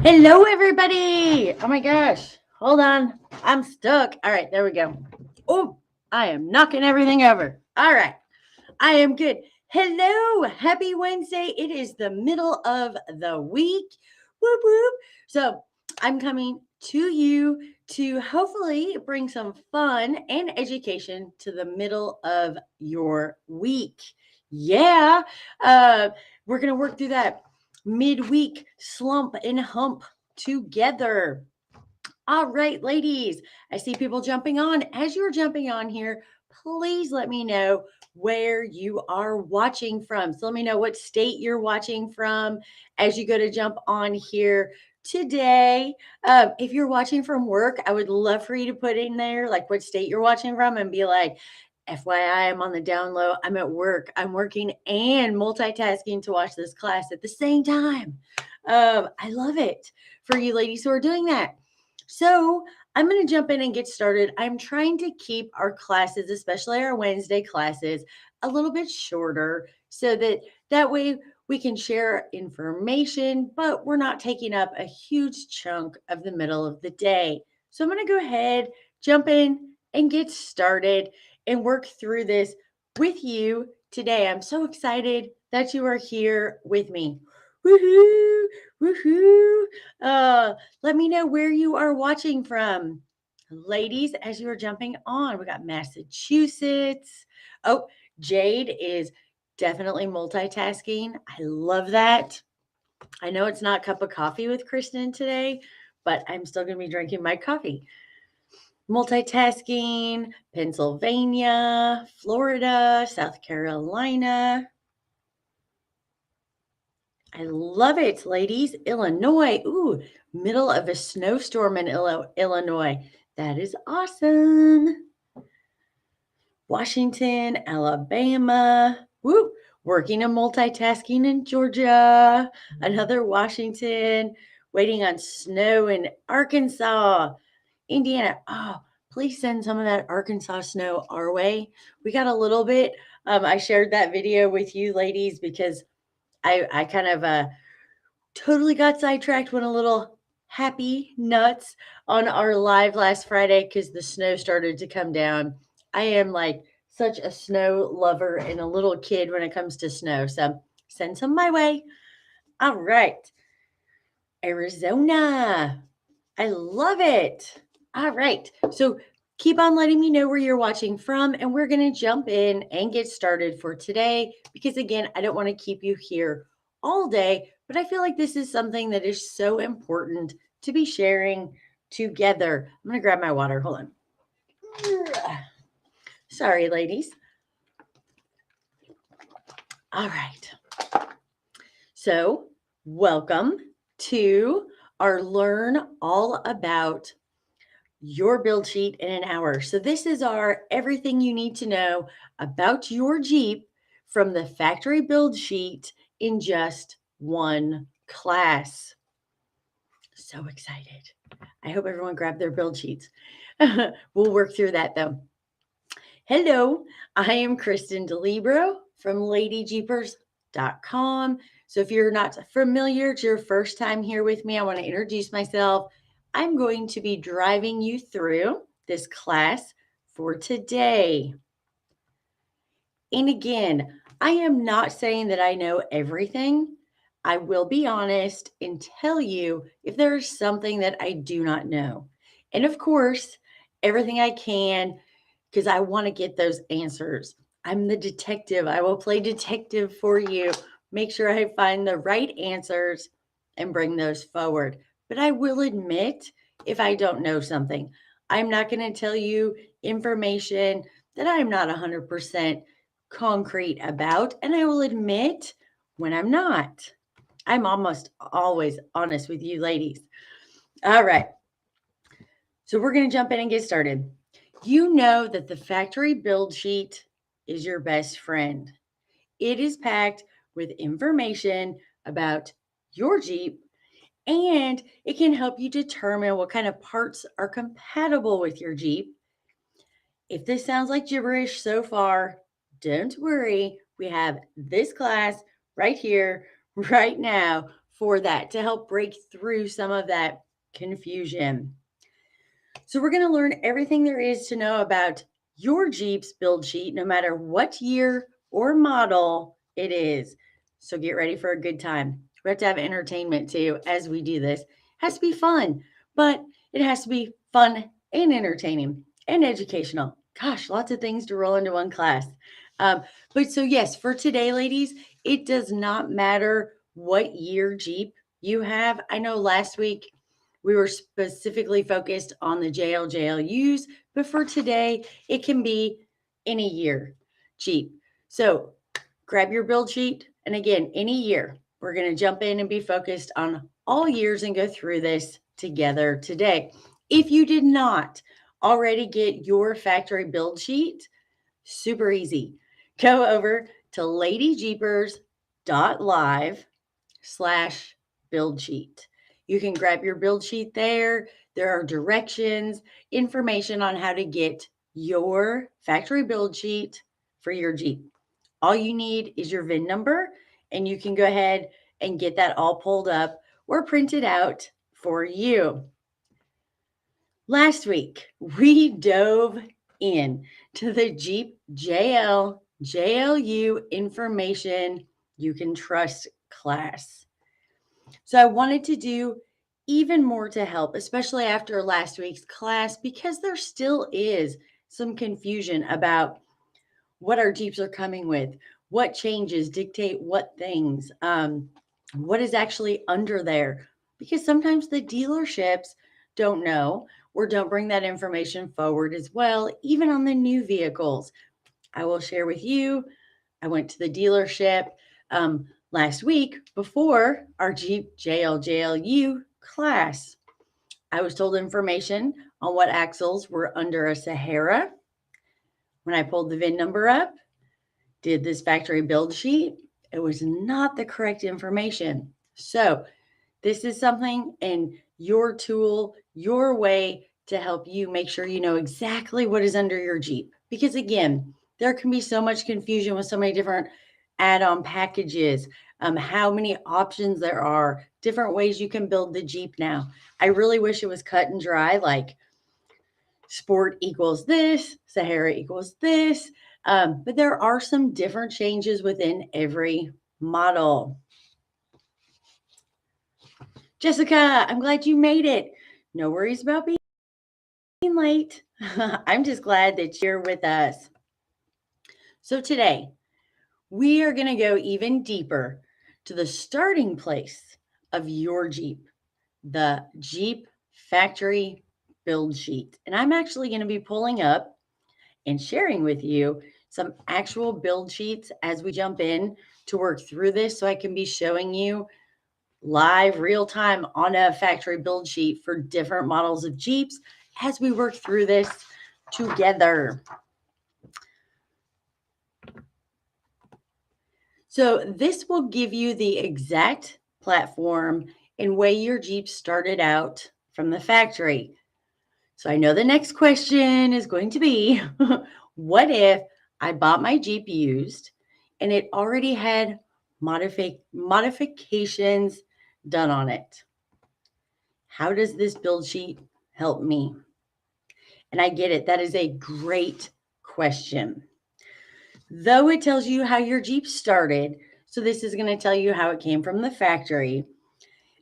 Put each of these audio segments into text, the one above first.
Hello, everybody. Oh my gosh. Hold on. I'm stuck. All right, there we go. Oh, I am knocking everything over. All right. I am good. Hello. Happy Wednesday. It is the middle of the week. Whoop, whoop. So I'm coming to you to hopefully bring some fun and education to the middle of your week. Yeah. Uh, we're going to work through that midweek slump and hump together. All right, ladies, I see people jumping on. As you're jumping on here, please let me know where you are watching from. So let me know what state you're watching from as you go to jump on here today. If you're watching from work, I would love for you to put in there like what state you're watching from and be like, FYI, I'm on the down low. I'm at work. I'm working and multitasking to watch this class at the same time. I love it for you ladies who are doing that. So I'm going to jump in and get started. I'm trying to keep our classes, especially our Wednesday classes, a little bit shorter so that way we can share information, but we're not taking up a huge chunk of the middle of the day. So I'm going to go ahead, jump in and get started and work through this with you today. I'm so excited that you are here with me. Woohoo! Woohoo! Let me know where you are watching from. Ladies, as you are jumping on, we got Massachusetts. Oh, Jade is definitely multitasking. I love that. I know it's not cup of coffee with Kristen today, but I'm still going to be drinking my coffee. Multitasking, Pennsylvania, Florida, South Carolina. I love it, ladies. Illinois. Ooh, middle of a snowstorm in Illinois. That is awesome. Washington, Alabama. Woo, working and multitasking in Georgia. Another Washington. Waiting on snow in Arkansas. Indiana. Oh, please send some of that Arkansas snow our way. We got a little bit. I shared that video with you ladies because I kind of totally got sidetracked, went a little happy nuts on our live last Friday because the snow started to come down. I am like such a snow lover and a little kid when it comes to snow. So send some my way. All right. Arizona. I love it. All right. So keep on letting me know where you're watching from, and we're going to jump in and get started for today because, again, I don't want to keep you here all day, but I feel like this is something that is so important to be sharing together. I'm going to grab my water. Hold on. Sorry, ladies. All right. So, welcome to our Learn All About Your Build Sheet in an Hour. So, this is our everything you need to know about your Jeep from the factory build sheet in just one class. So excited. I hope everyone grabbed their build sheets. We'll work through that though. Hello, I am Kristen DeLibero from LadyJeepers.com. So if you're not familiar, it's your first time here with me, I want to introduce myself. I'm going to be driving you through this class for today. And again, I am not saying that I know everything. I will be honest and tell you if there is something that I do not know. And of course, everything I can because I want to get those answers. I'm the detective. I will play detective for you. Make sure I find the right answers and bring those forward. But I will admit if I don't know something. I'm not going to tell you information that I'm not 100% concrete about. And I will admit when I'm not. I'm almost always honest with you, ladies. All right. So we're going to jump in and get started. You know that the factory build sheet is your best friend. It is packed with information about your Jeep and it can help you determine what kind of parts are compatible with your Jeep. If this sounds like gibberish so far, don't worry. We have this class right here, right now for that to help break through some of that confusion. So we're going to learn everything there is to know about your Jeep's build sheet, no matter what year or model it is. So get ready for a good time. We have to have entertainment too as we do this. It has to be fun, but it has to be fun and entertaining and educational. Gosh, lots of things to roll into one class. But so yes, for today, ladies, it does not matter what year Jeep you have. I know last week we were specifically focused on the JLJLUs, but for today, it can be any year Jeep. So grab your build sheet. And again, any year, we're going to jump in and be focused on all years and go through this together today. If you did not already get your factory build sheet, super easy. Go over to ladyjeepers.live/build sheet. You can grab your build sheet there. There are directions, information on how to get your factory build sheet for your Jeep. All you need is your VIN number, and you can go ahead and get that all pulled up or printed out for you. Last week, we dove in to the Jeep JLJLU information you can trust class. So I wanted to do even more to help, especially after last week's class, because there still is some confusion about what our Jeeps are coming with, what changes dictate what things, what is actually under there, because sometimes the dealerships don't know or don't bring that information forward as well, even on the new vehicles. I will share with you, I went to the dealership last week before our Jeep JLJLU class. I was told information on what axles were under a Sahara. When I pulled the VIN number up, did this factory build sheet, it was not the correct information. So this is something in your tool, your way to help you make sure you know exactly what is under your Jeep. Because again, there can be so much confusion with so many different add-on packages, how many options there are, different ways you can build the Jeep now. I really wish it was cut and dry, like Sport equals this, Sahara equals this, but there are some different changes within every model. Jessica, I'm glad you made it. No worries about being late. I'm just glad that you're with us. So today, we are going to go even deeper to the starting place of your Jeep, the Jeep factory build sheet. And I'm actually going to be pulling up and sharing with you some actual build sheets as we jump in to work through this, so I can be showing you live real time on a factory build sheet for different models of Jeeps as we work through this together. So this will give you the exact platform and way your Jeep started out from the factory. So I know the next question is going to be, what if I bought my Jeep used and it already had modifications done on it? How does this build sheet help me? And I get it. That is a great question. Though it tells you how your Jeep started, so this is going to tell you how it came from the factory,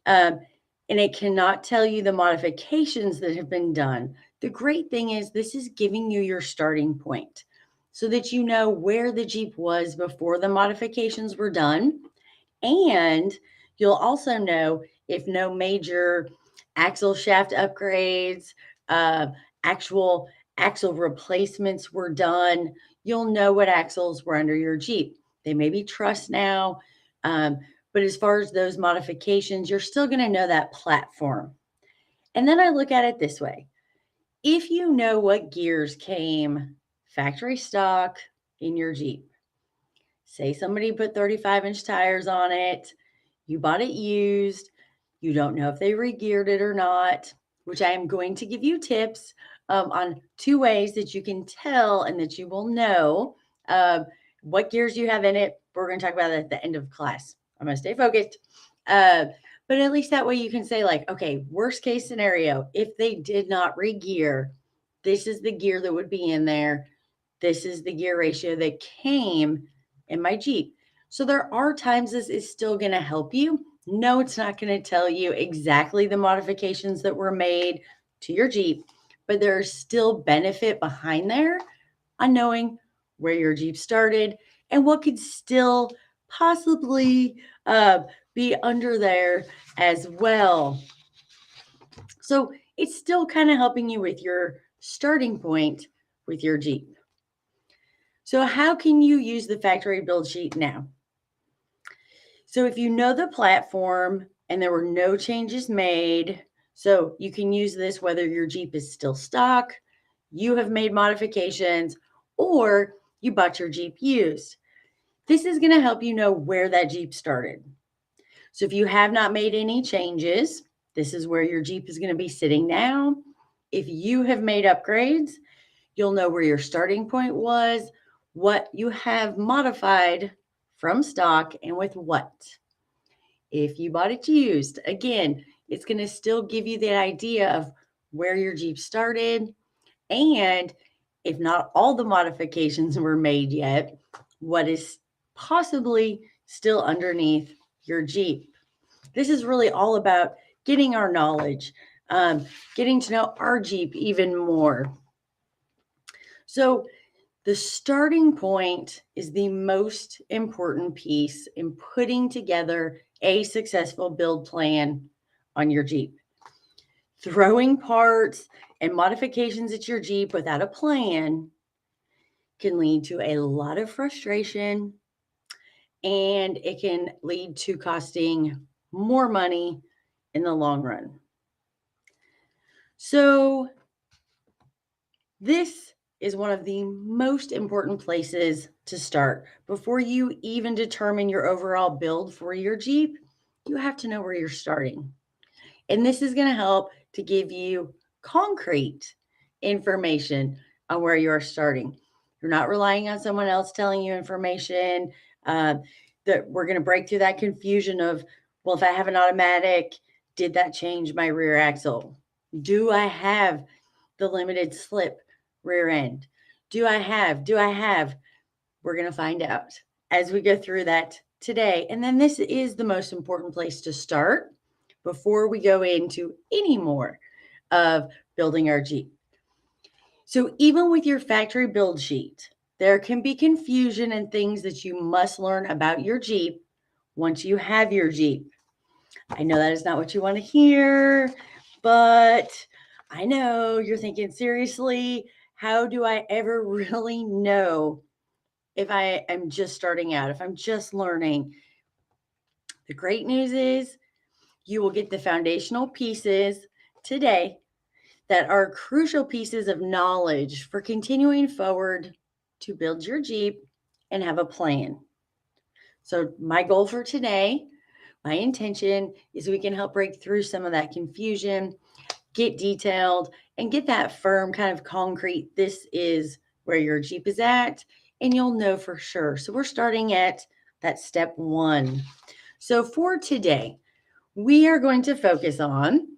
and it cannot tell you the modifications that have been done. The great thing is this is giving you your starting point so that you know where the Jeep was before the modifications were done. And you'll also know if no major axle shaft upgrades, actual axle replacements were done. You'll know what axles were under your Jeep. They may be truss now, but as far as those modifications, you're still going to know that platform. And then I look at it this way. If you know what gears came factory stock in your Jeep, say somebody put 35-inch tires on it, you bought it used, you don't know if they re-geared it or not, which I am going to give you tips on 2 ways that you can tell and that you will know what gears you have in it. We're going to talk about that at the end of class. I'm going to stay focused. But at least that way you can say, like, okay, worst case scenario, if they did not re-gear, this is the gear that would be in there. This is the gear ratio that came in my Jeep. So there are times this is still going to help you. No, it's not going to tell you exactly the modifications that were made to your Jeep, but there's still benefit behind there on knowing where your Jeep started and what could still possibly be under there as well. So it's still kind of helping you with your starting point with your Jeep. So how can you use the factory build sheet now? So if you know the platform and there were no changes made, so you can use this whether your Jeep is still stock, you have made modifications, or you bought your Jeep used. This is going to help you know where that Jeep started. So if you have not made any changes, this is where your Jeep is going to be sitting now. If you have made upgrades, you'll know where your starting point was, what you have modified from stock, and with what. If you bought it used, again, it's going to still give you the idea of where your Jeep started. And if not all the modifications were made yet, what is possibly still underneath your Jeep. This is really all about getting our knowledge, getting to know our Jeep even more. So the starting point is the most important piece in putting together a successful build plan on your Jeep. Throwing parts and modifications at your Jeep without a plan can lead to a lot of frustration, and it can lead to costing more money in the long run. So this is one of the most important places to start. Before you even determine your overall build for your Jeep, you have to know where you're starting. And this is going to help to give you concrete information on where you are starting. You're not relying on someone else telling you information. That we're going to break through that confusion of, well, if I have an automatic, did that change my rear axle? Do I have the limited slip rear end? Do I have? We're going to find out as we go through that today. And then this is the most important place to start before we go into any more of building our Jeep. So even with your factory build sheet, there can be confusion and things that you must learn about your Jeep once you have your Jeep. I know that is not what you want to hear, but I know you're thinking, seriously, how do I ever really know if I am just starting out, if I'm just learning? The great news is you will get the foundational pieces today that are crucial pieces of knowledge for continuing forward to build your Jeep and have a plan. So my goal for today, my intention is we can help break through some of that confusion, get detailed, and get that firm kind of concrete, this is where your Jeep is at, and you'll know for sure. So we're starting at that step one. So for today, we are going to focus on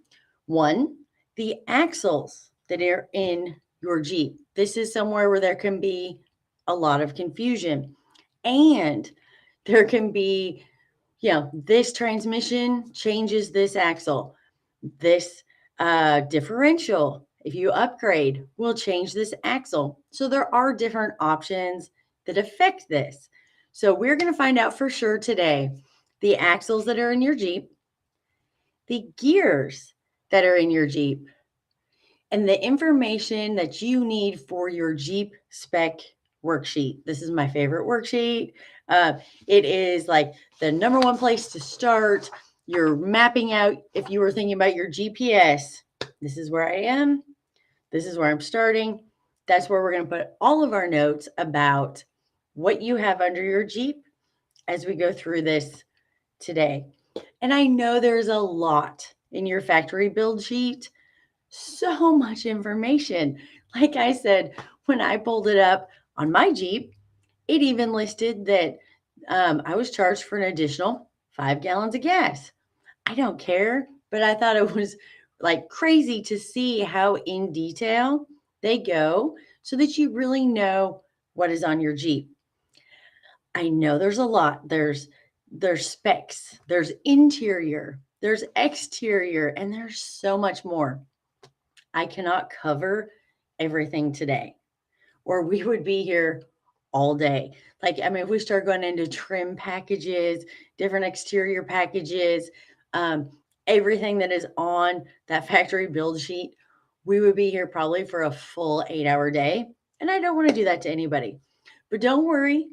one, the axles that are in your Jeep. This is somewhere where there can be a lot of confusion, and there can be, this transmission changes this axle. This differential, if you upgrade, will change this axle. So there are different options that affect this. So we're going to find out for sure today the axles that are in your Jeep, the gears that are in your Jeep, and the information that you need for your Jeep spec worksheet. This is my favorite worksheet. It is like the number one place to start. You're mapping out, if you were thinking about your GPS, this is where I am. This is where I'm starting. That's where we're going to put all of our notes about what you have under your Jeep as we go through this today. And I know there's a lot in your factory build sheet, so much information. Like I said, when I pulled it up on my Jeep, it even listed that I was charged for an additional 5 gallons of gas. I don't care, but I thought it was like crazy to see how in detail they go so that you really know what is on your Jeep. I know there's a lot. There's specs, there's interior, there's exterior, and there's so much more. I cannot cover everything today, or we would be here all day. Like, I mean, if we start going into trim packages, different exterior packages, um, everything that is on that factory build sheet, we would be here probably for a full 8-hour day. And I don't want to do that to anybody. But don't worry.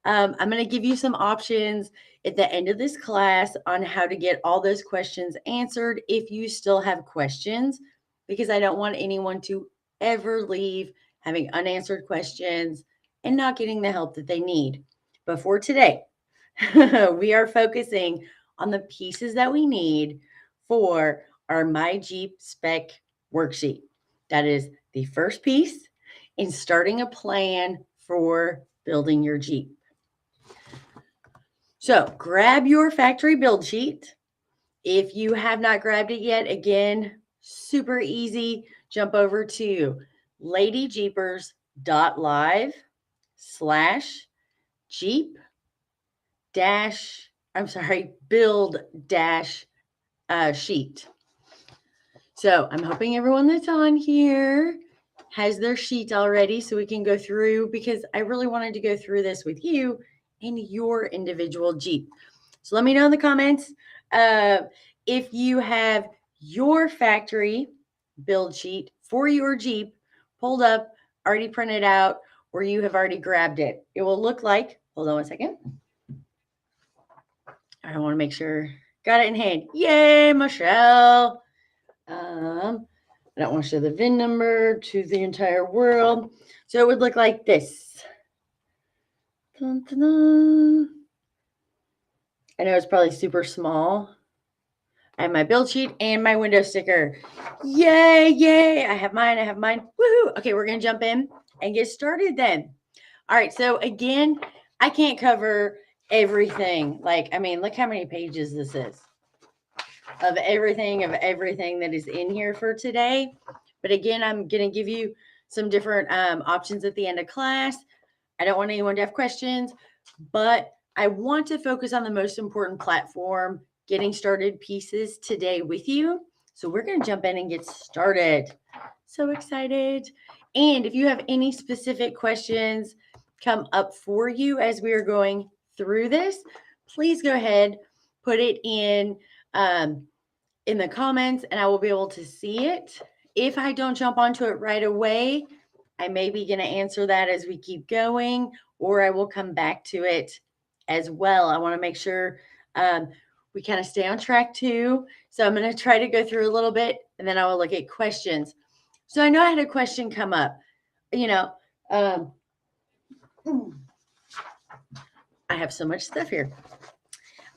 I'm going to give you some options at the end of this class on how to get all those questions answered if you still have questions, because I don't want anyone to ever leave having unanswered questions and not getting the help that they need. But for today, we are focusing on the pieces that we need for our My Jeep spec worksheet. That is the first piece in starting a plan for building your Jeep. So grab your factory build sheet. If you have not grabbed it yet, again, super easy. Jump over to ladyjeepers.live/Jeep dash, build dash sheet. So I'm hoping everyone that's on here has their sheet already so we can go through, because I really wanted to go through this with you and your individual Jeep. So let me know in the comments if you have your factory build sheet for your Jeep pulled up, already printed out, or you have already grabbed it. It will look like, hold on one second. I want to make sure, got it in hand. Yay, Michelle. I don't want to show the VIN number to the entire world. So it would look like this. Dun, dun, dun. I know it's probably super small. I have my build sheet and my window sticker. Yay, yay. I have mine. Woohoo. Okay, we're going to jump in and get started then. All right, so again, I can't cover everything. Like, I mean, look how many pages this is of everything that is in here for today. But again, I'm going to give you some different options at the end of class. I don't want anyone to have questions, but I want to focus on the most important platform getting started pieces today with you. So we're going to jump in and get started. So excited. And if you have any specific questions come up for you as we are going through this, please go ahead, put it in the comments, and I will be able to see it. If I don't jump onto it right away, I may be going to answer that as we keep going, or I will come back to it as well. I want to make sure we kind of stay on track too. So I'm going to try to go through a little bit, and then I will look at questions. So I know I had a question come up. You know, I have so much stuff here.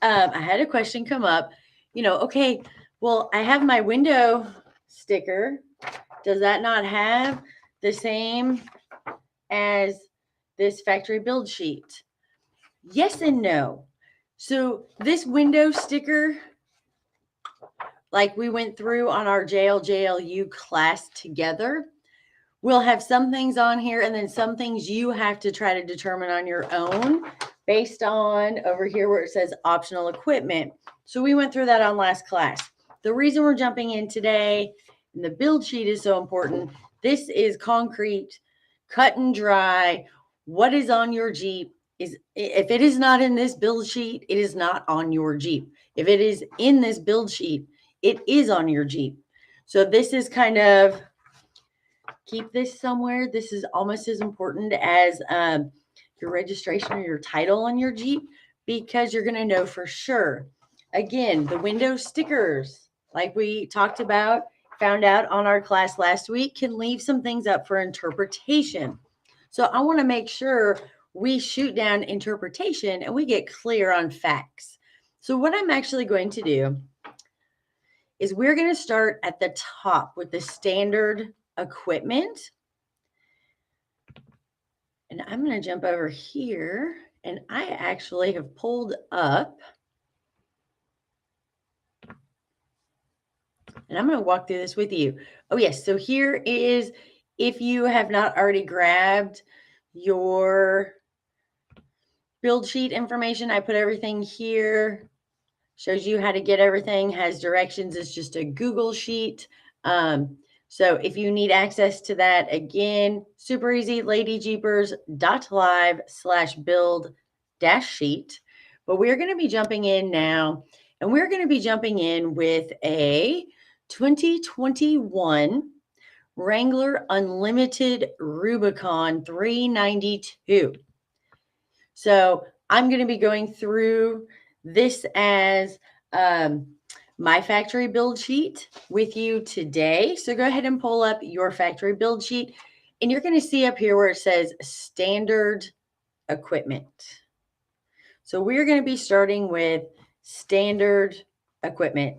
I had a question come up. Okay, well, I have my window sticker. Does that not have the same as this factory build sheet? Yes and no. So this window sticker, like we went through on our JLU class together, we'll have some things on here and then some things you have to try to determine on your own based on over here where it says optional equipment. So we went through that on last class. The reason we're jumping in today and the build sheet is so important, this is concrete, cut and dry. What is on your Jeep is, if it is not in this build sheet, it is not on your Jeep. If it is in this build sheet, it is on your Jeep. So this is kind of, keep this somewhere. This is almost as important as your registration or your title on your Jeep, because you're going to know for sure. Again, the window stickers, like we talked about, found out on our class last week, can leave some things up for interpretation. So I want to make sure we shoot down interpretation and we get clear on facts. So what I'm actually going to do is we're going to start at the top with the standard equipment. And I'm going to jump over here, and I actually have pulled up And I'm going to walk through this with you. Oh, yes. So here is, if you have not already grabbed your build sheet information, I put everything here. Shows you how to get everything, has directions. It's just a Google sheet. So if you need access to that, again, super easy, ladyjeepers.live/build-sheet. But we're going to be jumping in now, and we're going to be jumping in with a 2021 Wrangler Unlimited Rubicon 392. So I'm going to be going through this as my factory build sheet with you today. So go ahead and pull up your factory build sheet, and you're going to see up here where it says standard equipment. So we're going to be starting with standard equipment.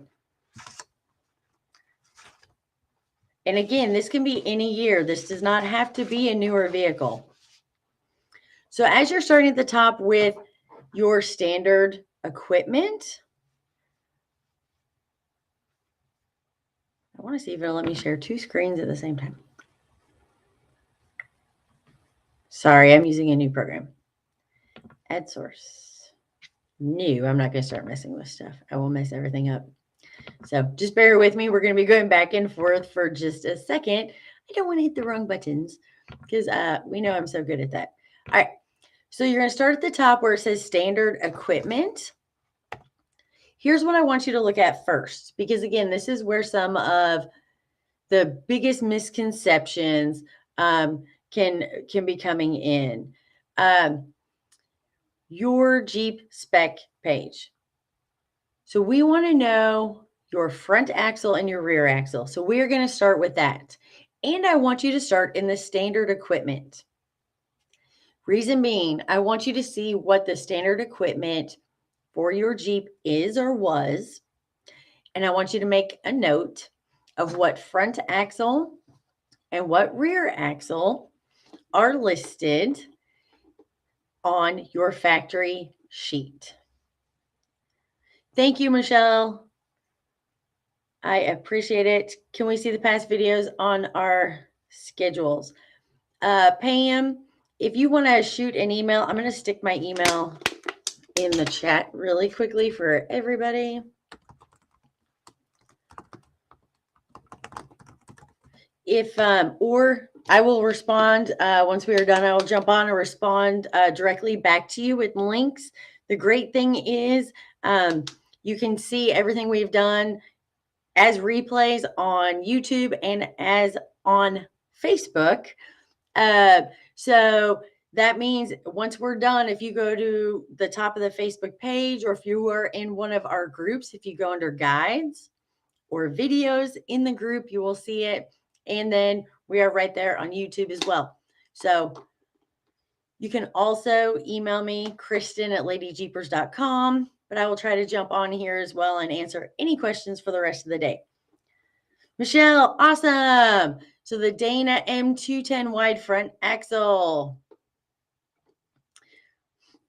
And again, this can be any year. This does not have to be a newer vehicle. So as you're starting at the top with your standard equipment, I want to see if it'll let me share two screens at the same time. Sorry, I'm using a new program. Add source. New. I'm not going to start messing with stuff. I will mess everything up. So just bear with me. We're going to be going back and forth for just a second. I don't want to hit the wrong buttons because we know I'm so good at that. All right. So you're going to start at the top where it says standard equipment. Here's what I want you to look at first, because again, this is where some of the biggest misconceptions can be coming in. Your Jeep spec page. So we want to know your front axle and your rear axle. So we are going to start with that. And I want you to start in the standard equipment. Reason being, I want you to see what the standard equipment for your Jeep is or was. And I want you to make a note of what front axle and what rear axle are listed on your factory sheet. Thank you, Michelle. I appreciate it. Can we see the past videos on our schedules? Pam, if you want to shoot an email, I'm going to stick my email in the chat really quickly for everybody. If or I will respond once we are done. I will jump on and respond directly back to you with links. The great thing is you can see everything we've done as replays on YouTube and as on Facebook. So that means once we're done, if you go to the top of the Facebook page, or if you are in one of our groups, if you go under guides or videos in the group, you will see it. And then we are right there on YouTube as well. So you can also email me, Kristen@ladyjeepers.com, but I will try to jump on here as well and answer any questions for the rest of the day. Michelle, awesome. So the Dana M210 wide front axle.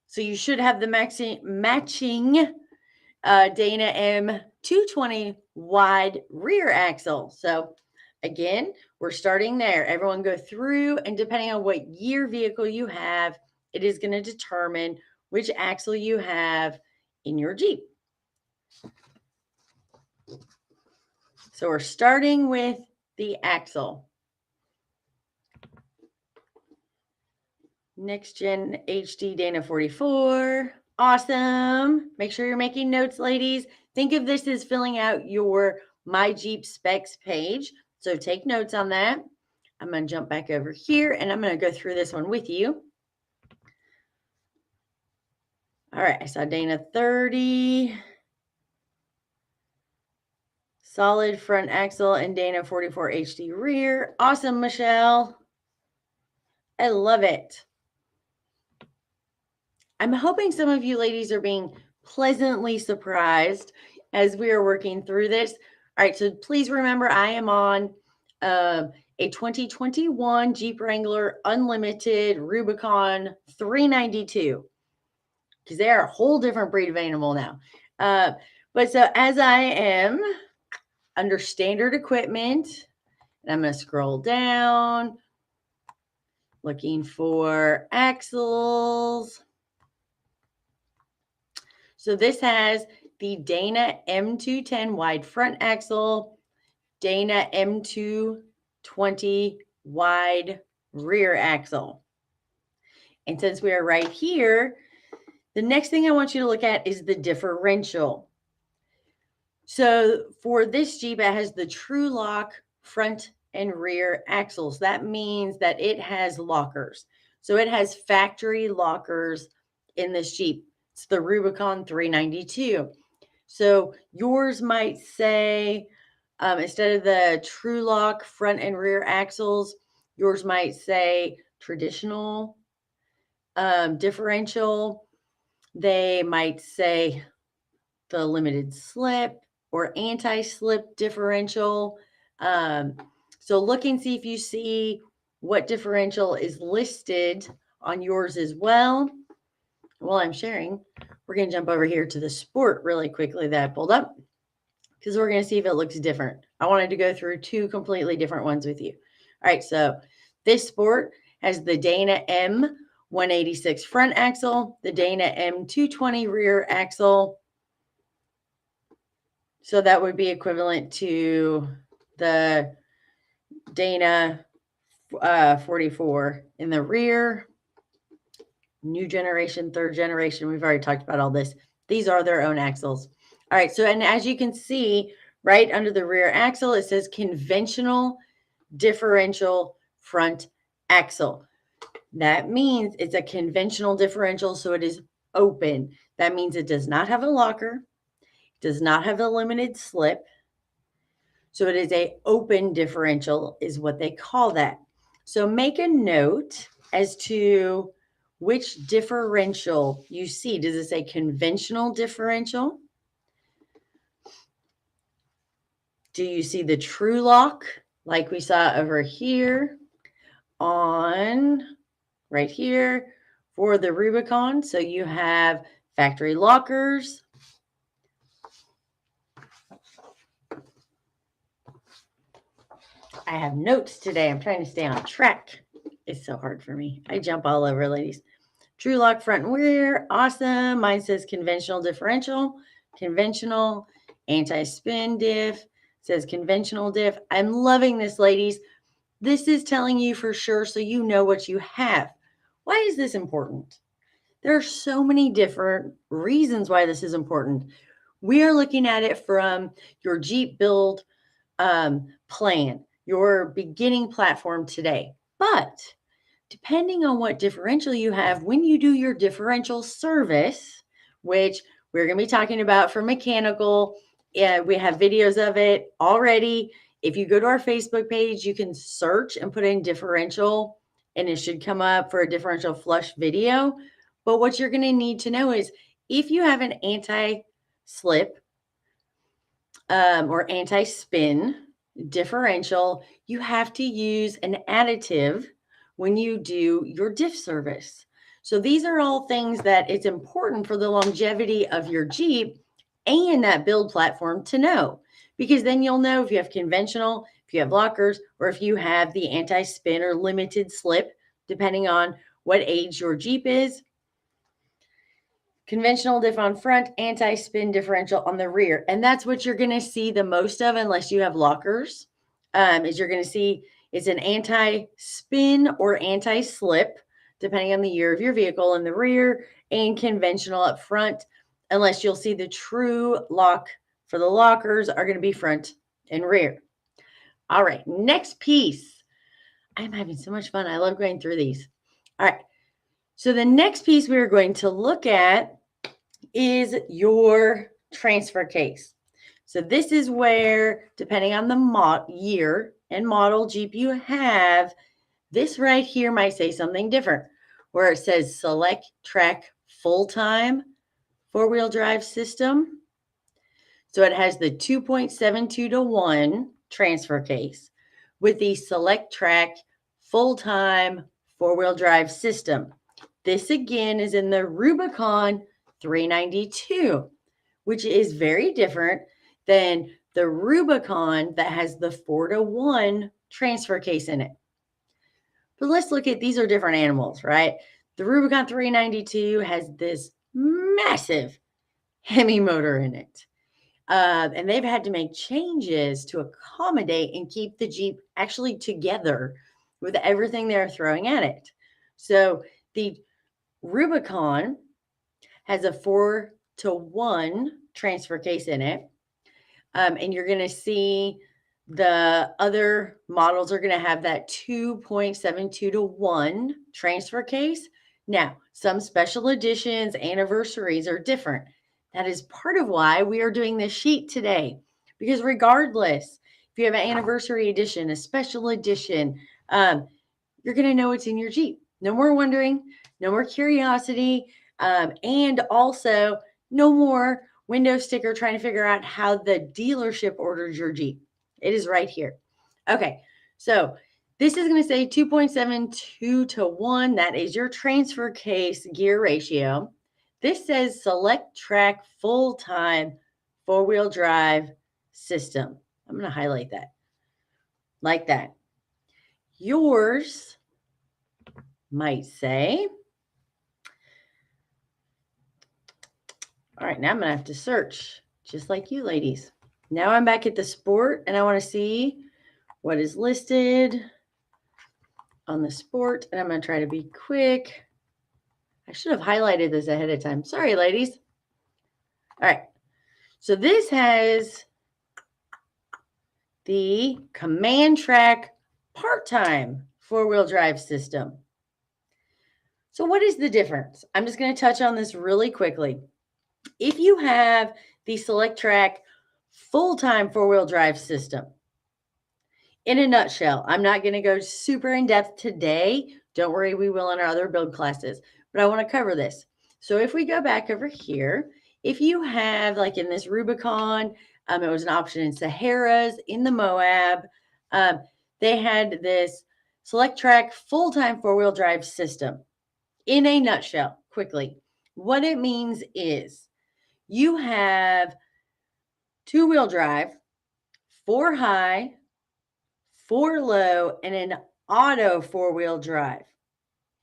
So you should have the matching Dana M220 wide rear axle. So again, we're starting there. Everyone go through, and depending on what year vehicle you have, it is going to determine which axle you have in your Jeep. So we're starting with the axle. Next Gen HD Dana 44. Awesome. Make sure you're making notes, ladies. Think of this as filling out your My Jeep Specs page. So take notes on that. I'm going to jump back over here, and I'm going to go through this one with you. All right. I saw Dana 30. Solid front axle and Dana 44 HD rear. Awesome, Michelle. I love it. I'm hoping some of you ladies are being pleasantly surprised as we are working through this. All right, so please remember I am on a 2021 Jeep Wrangler Unlimited Rubicon 392 because they are a whole different breed of animal now. But so as I am under standard equipment, and I'm going to scroll down, looking for axles. So this has the Dana M210 wide front axle, Dana M220 wide rear axle. And since we are right here, the next thing I want you to look at is the differential. So for this Jeep, it has the True Lock front and rear axles. That means that it has lockers. So it has factory lockers in this Jeep. It's the Rubicon 392. So yours might say, instead of the True Lock front and rear axles, yours might say traditional differential. They might say the limited slip or anti-slip differential. So look and see if you see what differential is listed on yours as well. While I'm sharing, we're going to jump over here to the Sport really quickly that I pulled up because we're going to see if it looks different. I wanted to go through two completely different ones with you. All right, so this Sport has the Dana M186 front axle, the Dana M220 rear axle. So that would be equivalent to the Dana 44 in the rear. New generation, third generation. We've already talked about all this. These are their own axles. All right. So, and as you can see, right under the rear axle, it says conventional differential front axle. That means it's a conventional differential. So it is open. That means it does not have a locker, does not have a limited slip. So it is a open differential is what they call that. So make a note as to which differential you see. Does it say conventional differential? Do you see the True Lock like we saw over here on right here for the Rubicon? So you have factory lockers. I have notes today. I'm trying to stay on track. It's so hard for me. I jump all over, ladies. True Lock front and rear. Awesome. Mine says conventional differential. Conventional. Anti-spin diff. Says conventional diff. I'm loving this, ladies. This is telling you for sure so you know what you have. Why is this important? There are so many different reasons why this is important. We are looking at it from your Jeep build plan, your beginning platform today. But depending on what differential you have, when you do your differential service, which we're going to be talking about for mechanical, we have videos of it already. If you go to our Facebook page, you can search and put in differential, and it should come up for a differential flush video. But what you're going to need to know is if you have an anti-slip or anti-spin differential, you have to use an additive when you do your diff service. So these are all things that it's important for the longevity of your Jeep and that build platform to know, because then you'll know if you have conventional, if you have lockers, or if you have the anti-spin or limited slip, depending on what age your Jeep is. Conventional diff on front, anti-spin differential on the rear. And that's what you're going to see the most of unless you have lockers, is you're going to see it's an anti-spin or anti-slip, depending on the year of your vehicle in the rear, and conventional up front, unless you'll see the True Lock for the lockers are going to be front and rear. All right, next piece. I'm having so much fun. I love going through these. All right. So the next piece we are going to look at is your transfer case. So this is where, depending on the year and model Jeep you have, this right here might say something different, where it says Select Track Full-Time Four-Wheel Drive System. So it has the 2.72 to 1 transfer case with the Select Track Full-Time Four-Wheel Drive System. This again is in the Rubicon 392, which is very different than the Rubicon that has the 4-to-1 transfer case in it. But let's look at, these are different animals, right? The Rubicon 392 has this massive Hemi motor in it. And they've had to make changes to accommodate and keep the Jeep actually together with everything they're throwing at it. So the Rubicon has a 4-to-1 transfer case in it. And you're going to see the other models are going to have that 2.72-to-1 transfer case. Now, some special editions, anniversaries are different. That is part of why we are doing this sheet today, because regardless, if you have an anniversary edition, a special edition, you're going to know what's in your Jeep. No more wondering, no more curiosity, and also no more window sticker trying to figure out how the dealership ordered your Jeep. It is right here. Okay, so this is going to say 2.72-to-1. That is your transfer case gear ratio. This says select track full-time four-wheel drive system. I'm going to highlight that like that. Yours might say, all right, now I'm going to have to search just like you ladies. Now I'm back at the sport and I want to see what is listed on the sport. And I'm going to try to be quick. I should have highlighted this ahead of time. Sorry, ladies. All right. So this has the Command Track part-time four-wheel drive system. So what is the difference? I'm just going to touch on this really quickly. If you have the Select Track full-time four-wheel drive system, in a nutshell, I'm not going to go super in depth today. Don't worry, we will in our other build classes, but I want to cover this. So if we go back over here, if you have, like in this Rubicon, it was an option in Sahara's, in the Moab, they had this Select Track full-time four-wheel drive system. In a nutshell, quickly, what it means is you have two-wheel drive, 4 high, 4 low, and an auto four-wheel drive.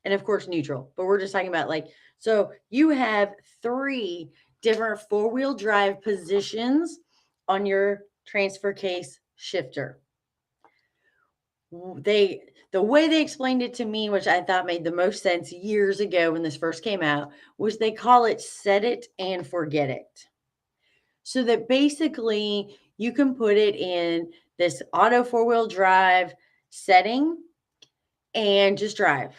And of course, neutral. But we're just talking about so you have 3 different four-wheel drive positions on your transfer case shifter. The way they explained it to me, which I thought made the most sense years ago when this first came out, was they call it set it and forget it. So that basically you can put it in this auto four-wheel drive setting and just drive.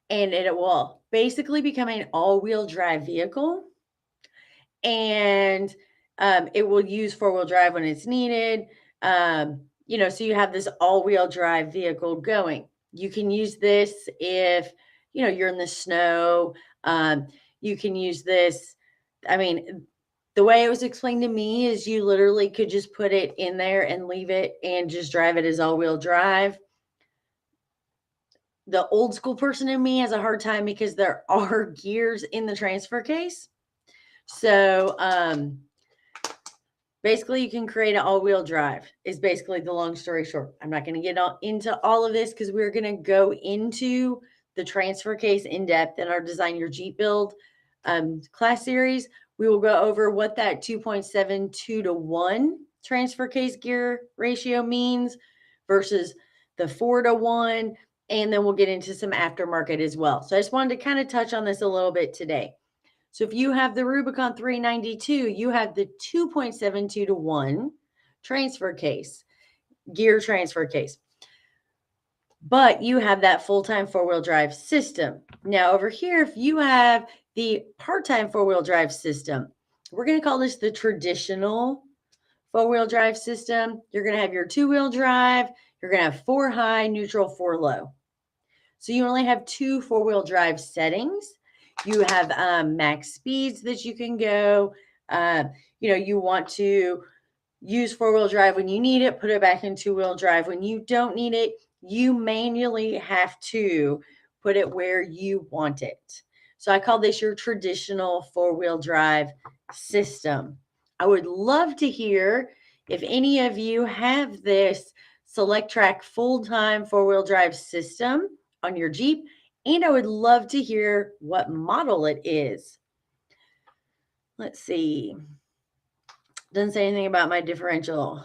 And it will basically become an all-wheel drive vehicle. And it will use four-wheel drive when it's needed. So you have this all-wheel drive vehicle going. You can use this if, you're in the snow. You can use this. I mean, the way it was explained to me is you literally could just put it in there and leave it and just drive it as all-wheel drive. The old school person in me has a hard time because there are gears in the transfer case. So basically you can create an all-wheel drive is basically the long story short. I'm not going to get into all of this because we're going to go into the transfer case in depth in our Design Your Jeep Build class series. We will go over what that 2.72-to-1 transfer case gear ratio means versus the 4-to-1. And then we'll get into some aftermarket as well. So I just wanted to kind of touch on this a little bit today. So if you have the Rubicon 392, you have the 2.72-to-1 transfer case, gear transfer case. But you have that full-time four-wheel drive system. Now over here, if you have the part-time four-wheel drive system, we're going to call this the traditional four-wheel drive system. You're going to have your two-wheel drive. You're going to have 4 high, neutral, 4 low. So you only have 2 four-wheel drive settings. You have max speeds that you can go. You want to use four-wheel drive when you need it, put it back in two-wheel drive. When you don't need it, you manually have to put it where you want it. So I call this your traditional four-wheel drive system. I would love to hear if any of you have this Select Track full-time four-wheel drive system on your Jeep, and I would love to hear what model it is. Let's see. Doesn't say anything about my differential.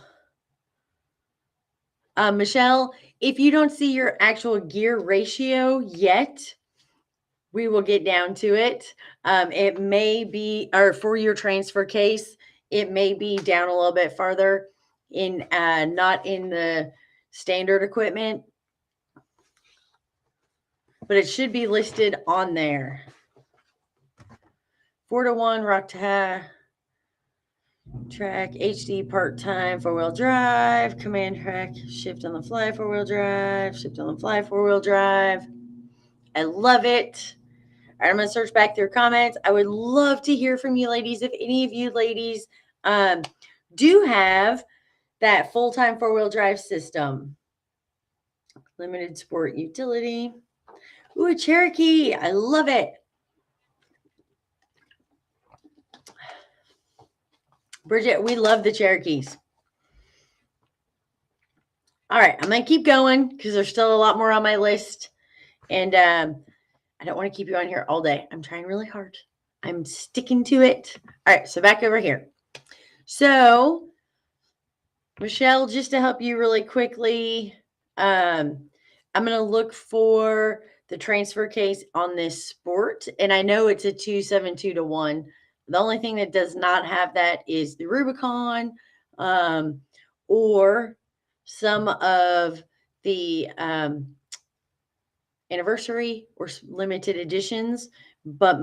Michelle, if you don't see your actual gear ratio yet, we will get down to it. It may be, or for your transfer case, it may be down a little bit farther in, not in the standard equipment, but it should be listed on there. 4-to-1 rock track HD part-time four-wheel drive, command track, shift on the fly four-wheel drive, shift on the fly four-wheel drive. I love it. All right, I'm going to search back through comments. I would love to hear from you ladies. If any of you ladies do have that full-time four-wheel drive system. Limited sport utility. Ooh, a Cherokee. I love it. Bridget, we love the Cherokees. All right, I'm going to keep going because there's still a lot more on my list. And I don't want to keep you on here all day. I'm trying really hard. I'm sticking to it. All right, so back over here. So, Michelle, just to help you really quickly, I'm going to look for the transfer case on this Sport. And I know it's a 272-to-1. The only thing that does not have that is the Rubicon or some of the anniversary or limited editions, but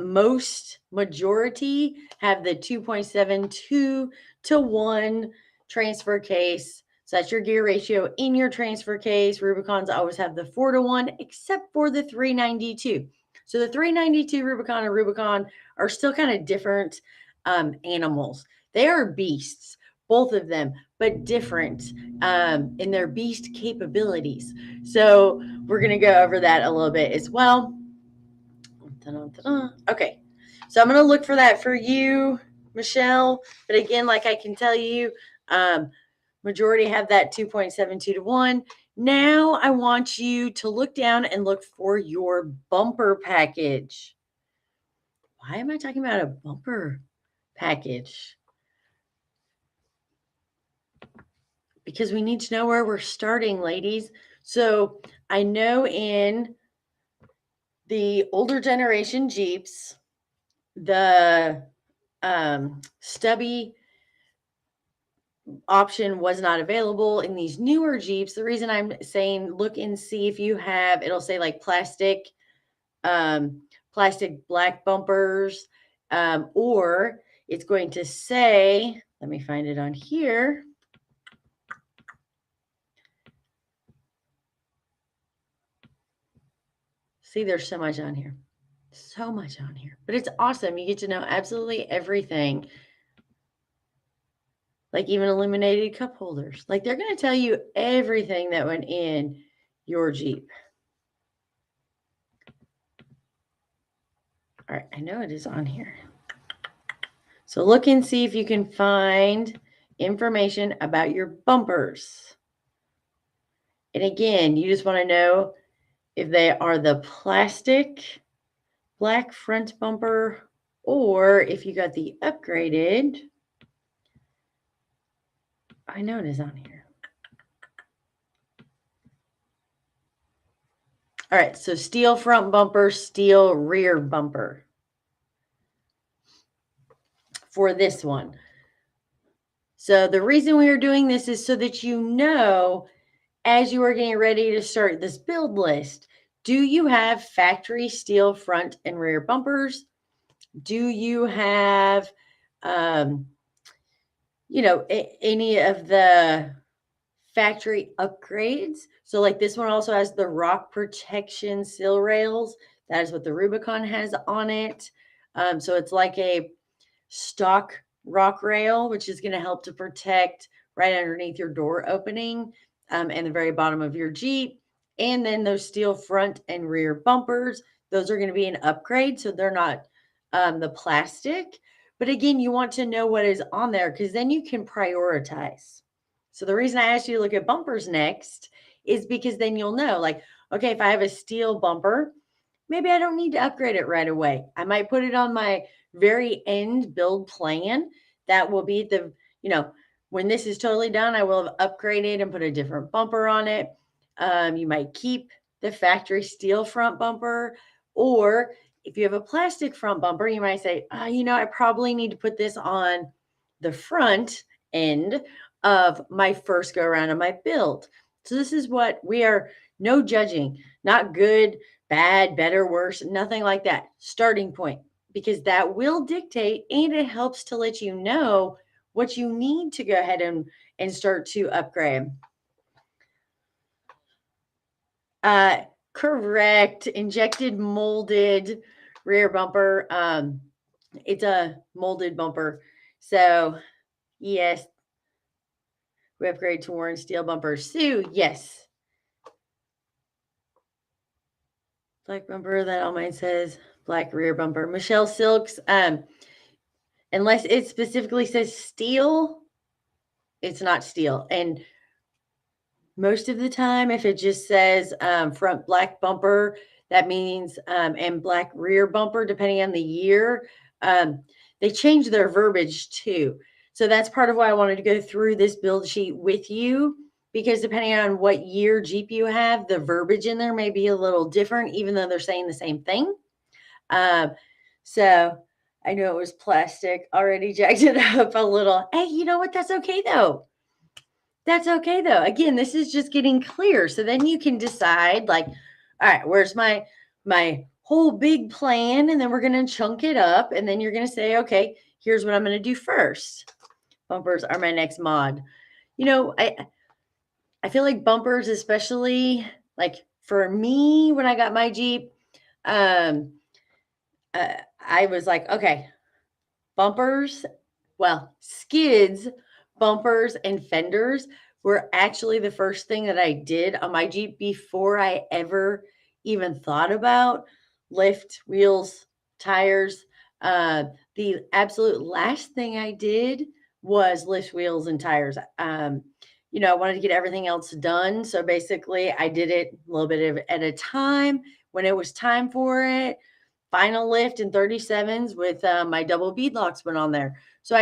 majority have the 2.72-to-1 transfer case. So that's your gear ratio in your transfer case. Rubicons always have the 4-to-1 except for the 392. So the 392 Rubicon and Rubicon are still kind of different animals. They are beasts, both of them, but different in their beast capabilities. So we're going to go over that a little bit as well. Okay, so I'm going to look for that for you, Michelle. But again, like I can tell you, majority have that 2.72-to-1. Now I want you to look down and look for your bumper package. Why am I talking about a bumper package? Because we need to know where we're starting, ladies. So I know in the older generation Jeeps, the stubby option was not available. In these newer Jeeps, the reason I'm saying look and see if you have, it'll say like plastic black bumpers, or it's going to say, let me find it on here. See, there's so much on here. So much on here. But it's awesome. You get to know absolutely everything. Like even illuminated cup holders. Like they're going to tell you everything that went in your Jeep. All right, I know it is on here. So look and see if you can find information about your bumpers. And again, you just want to know if they are the plastic black front bumper or if you got the upgraded. I know it is on here. All right, so steel front bumper, steel rear bumper for this one. So the reason we are doing this is so that you know, as you are getting ready to start this build list, do you have factory steel front and rear bumpers? Do you have, any of the factory upgrades? So like this one also has the rock protection sill rails. That is what the Rubicon has on it. So it's like a stock rock rail, which is going to help to protect right underneath your door opening and the very bottom of your Jeep. And then those steel front and rear bumpers, those are going to be an upgrade. So they're not the plastic. But again, you want to know what is on there because then you can prioritize. So the reason I asked you to look at bumpers next is because then you'll know, like, okay, if I have a steel bumper, maybe I don't need to upgrade it right away. I might put it on my very end build plan. That will be when this is totally done, I will have upgraded and put a different bumper on it. You might keep the factory steel front bumper, or if you have a plastic front bumper, you might say, I probably need to put this on the front end of my first go around of my build. So this is what we are, no judging, not good, bad, better, worse, nothing like that. Starting point, because that will dictate and it helps to let you know what you need to go ahead and start to upgrade. Correct. Injected molded rear bumper. It's a molded bumper. So yes, we upgrade to worn steel bumpers. Sue, yes. Black bumper, that on mine says black rear bumper. Michelle Silks, unless it specifically says steel, it's not steel. And most of the time, if it just says front black bumper, that means and black rear bumper, depending on the year, they change their verbiage too. So that's part of why I wanted to go through this build sheet with you, because depending on what year Jeep you have, the verbiage in there may be a little different, even though they're saying the same thing. So I know it was plastic, already jacked it up a little. Hey, you know what? That's okay though. That's okay though. Again, this is just getting clear. So then you can decide, like, all right, where's my whole big plan? And then we're going to chunk it up. And then you're going to say, okay, here's what I'm going to do first. Bumpers are my next mod. I feel like bumpers, especially like for me, when I got my Jeep, I was like, okay, bumpers, skids, bumpers, and fenders were actually the first thing that I did on my Jeep before I ever even thought about lift, wheels, tires. The absolute last thing I did was lift, wheels, and tires. I wanted to get everything else done. So basically, I did it a little bit at a time. When it was time for it, final lift in 37s with my double bead locks went on there. So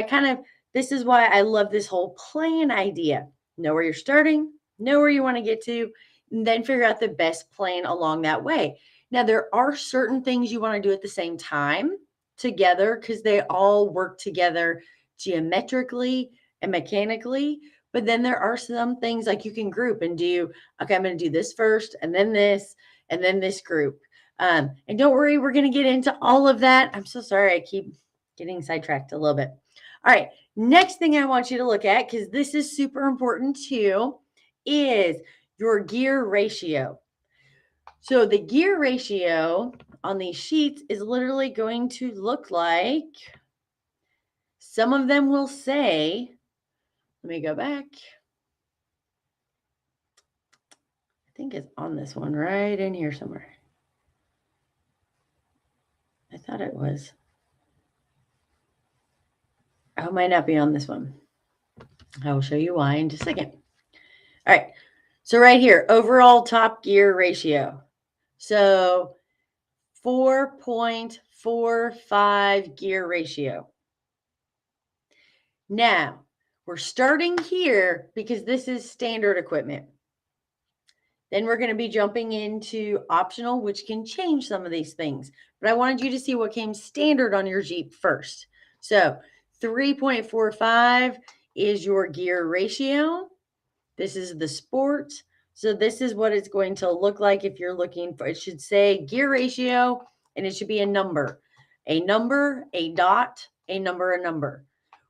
this is why I love this whole plan idea. Know where you're starting, know where you want to get to, and then figure out the best plan along that way. Now, there are certain things you want to do at the same time together because they all work together geometrically and mechanically. But then there are some things like you can group and do, okay, I'm going to do this first and then this group. And don't worry, we're going to get into all of that. I'm so sorry. I keep getting sidetracked a little bit. All right. Next thing I want you to look at, because this is super important too, is your gear ratio. So the gear ratio on these sheets is literally going to look like, some of them will say, let me go back. I think it's on this one right in here somewhere. I thought it was. Oh, it might not be on this one. I will show you why in just a second. All right. So right here, overall top gear ratio. So 4.45 gear ratio. Now, we're starting here because this is standard equipment. Then we're going to be jumping into optional, which can change some of these things. But I wanted you to see what came standard on your Jeep first. So 3.45 is your gear ratio. This is the sport. So this is what it's going to look like if you're looking for, it should say gear ratio, and it should be a number, a dot, a number.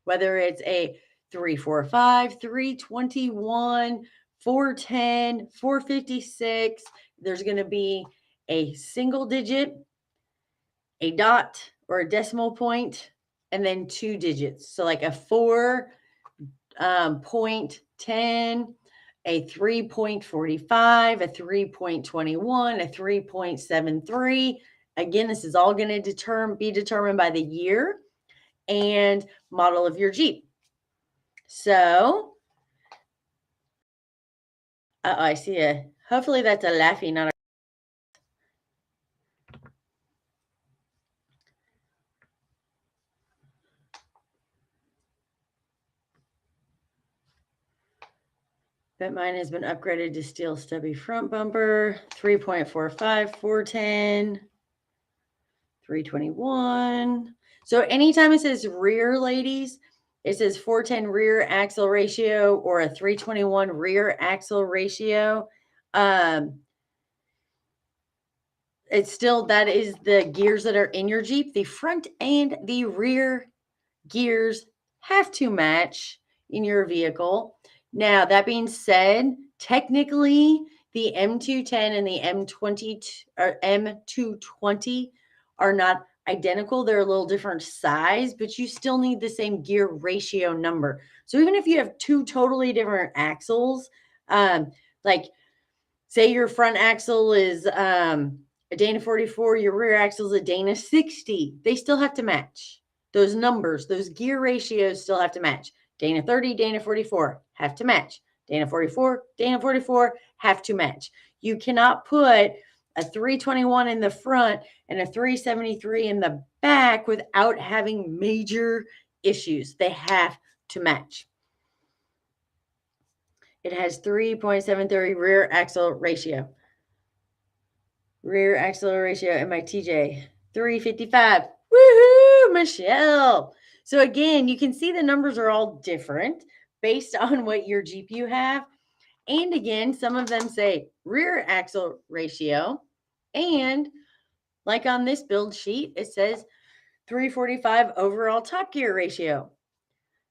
Whether it's a 345, 321, 410, 456, there's going to be a single digit, a dot or a decimal point, and then 2 digits. So like a 4.10, a 3.45, a 3.21, a 3.73. Again, this is all going to be determined by the year and model of your Jeep. So I see a, hopefully that's a laughy, not a. But mine has been upgraded to steel stubby front bumper, 3.45, 410, 321. So anytime it says rear, ladies, it says 410 rear axle ratio or a 321 rear axle ratio. It's still, that is the gears that are in your Jeep. The front and the rear gears have to match in your vehicle. Now, that being said, technically the M210 and the M20 or M220 are not identical. They're a little different size, but you still need the same gear ratio number. So even if you have two totally different axles, like say your front axle is a Dana 44, your rear axle is a Dana 60, they still have to match. Those numbers, those gear ratios still have to match. Dana 30, Dana 44 have to match. Dana 44, Dana 44 have to match. You cannot put a 321 in the front and a 373 in the back without having major issues. They have to match. It has 3.73 rear axle ratio. Rear axle ratio in my TJ, 355. Woohoo, Michelle. So again, you can see the numbers are all different based on what your Jeep you have. And again, some of them say rear axle ratio. And like on this build sheet, it says 345 overall top gear ratio.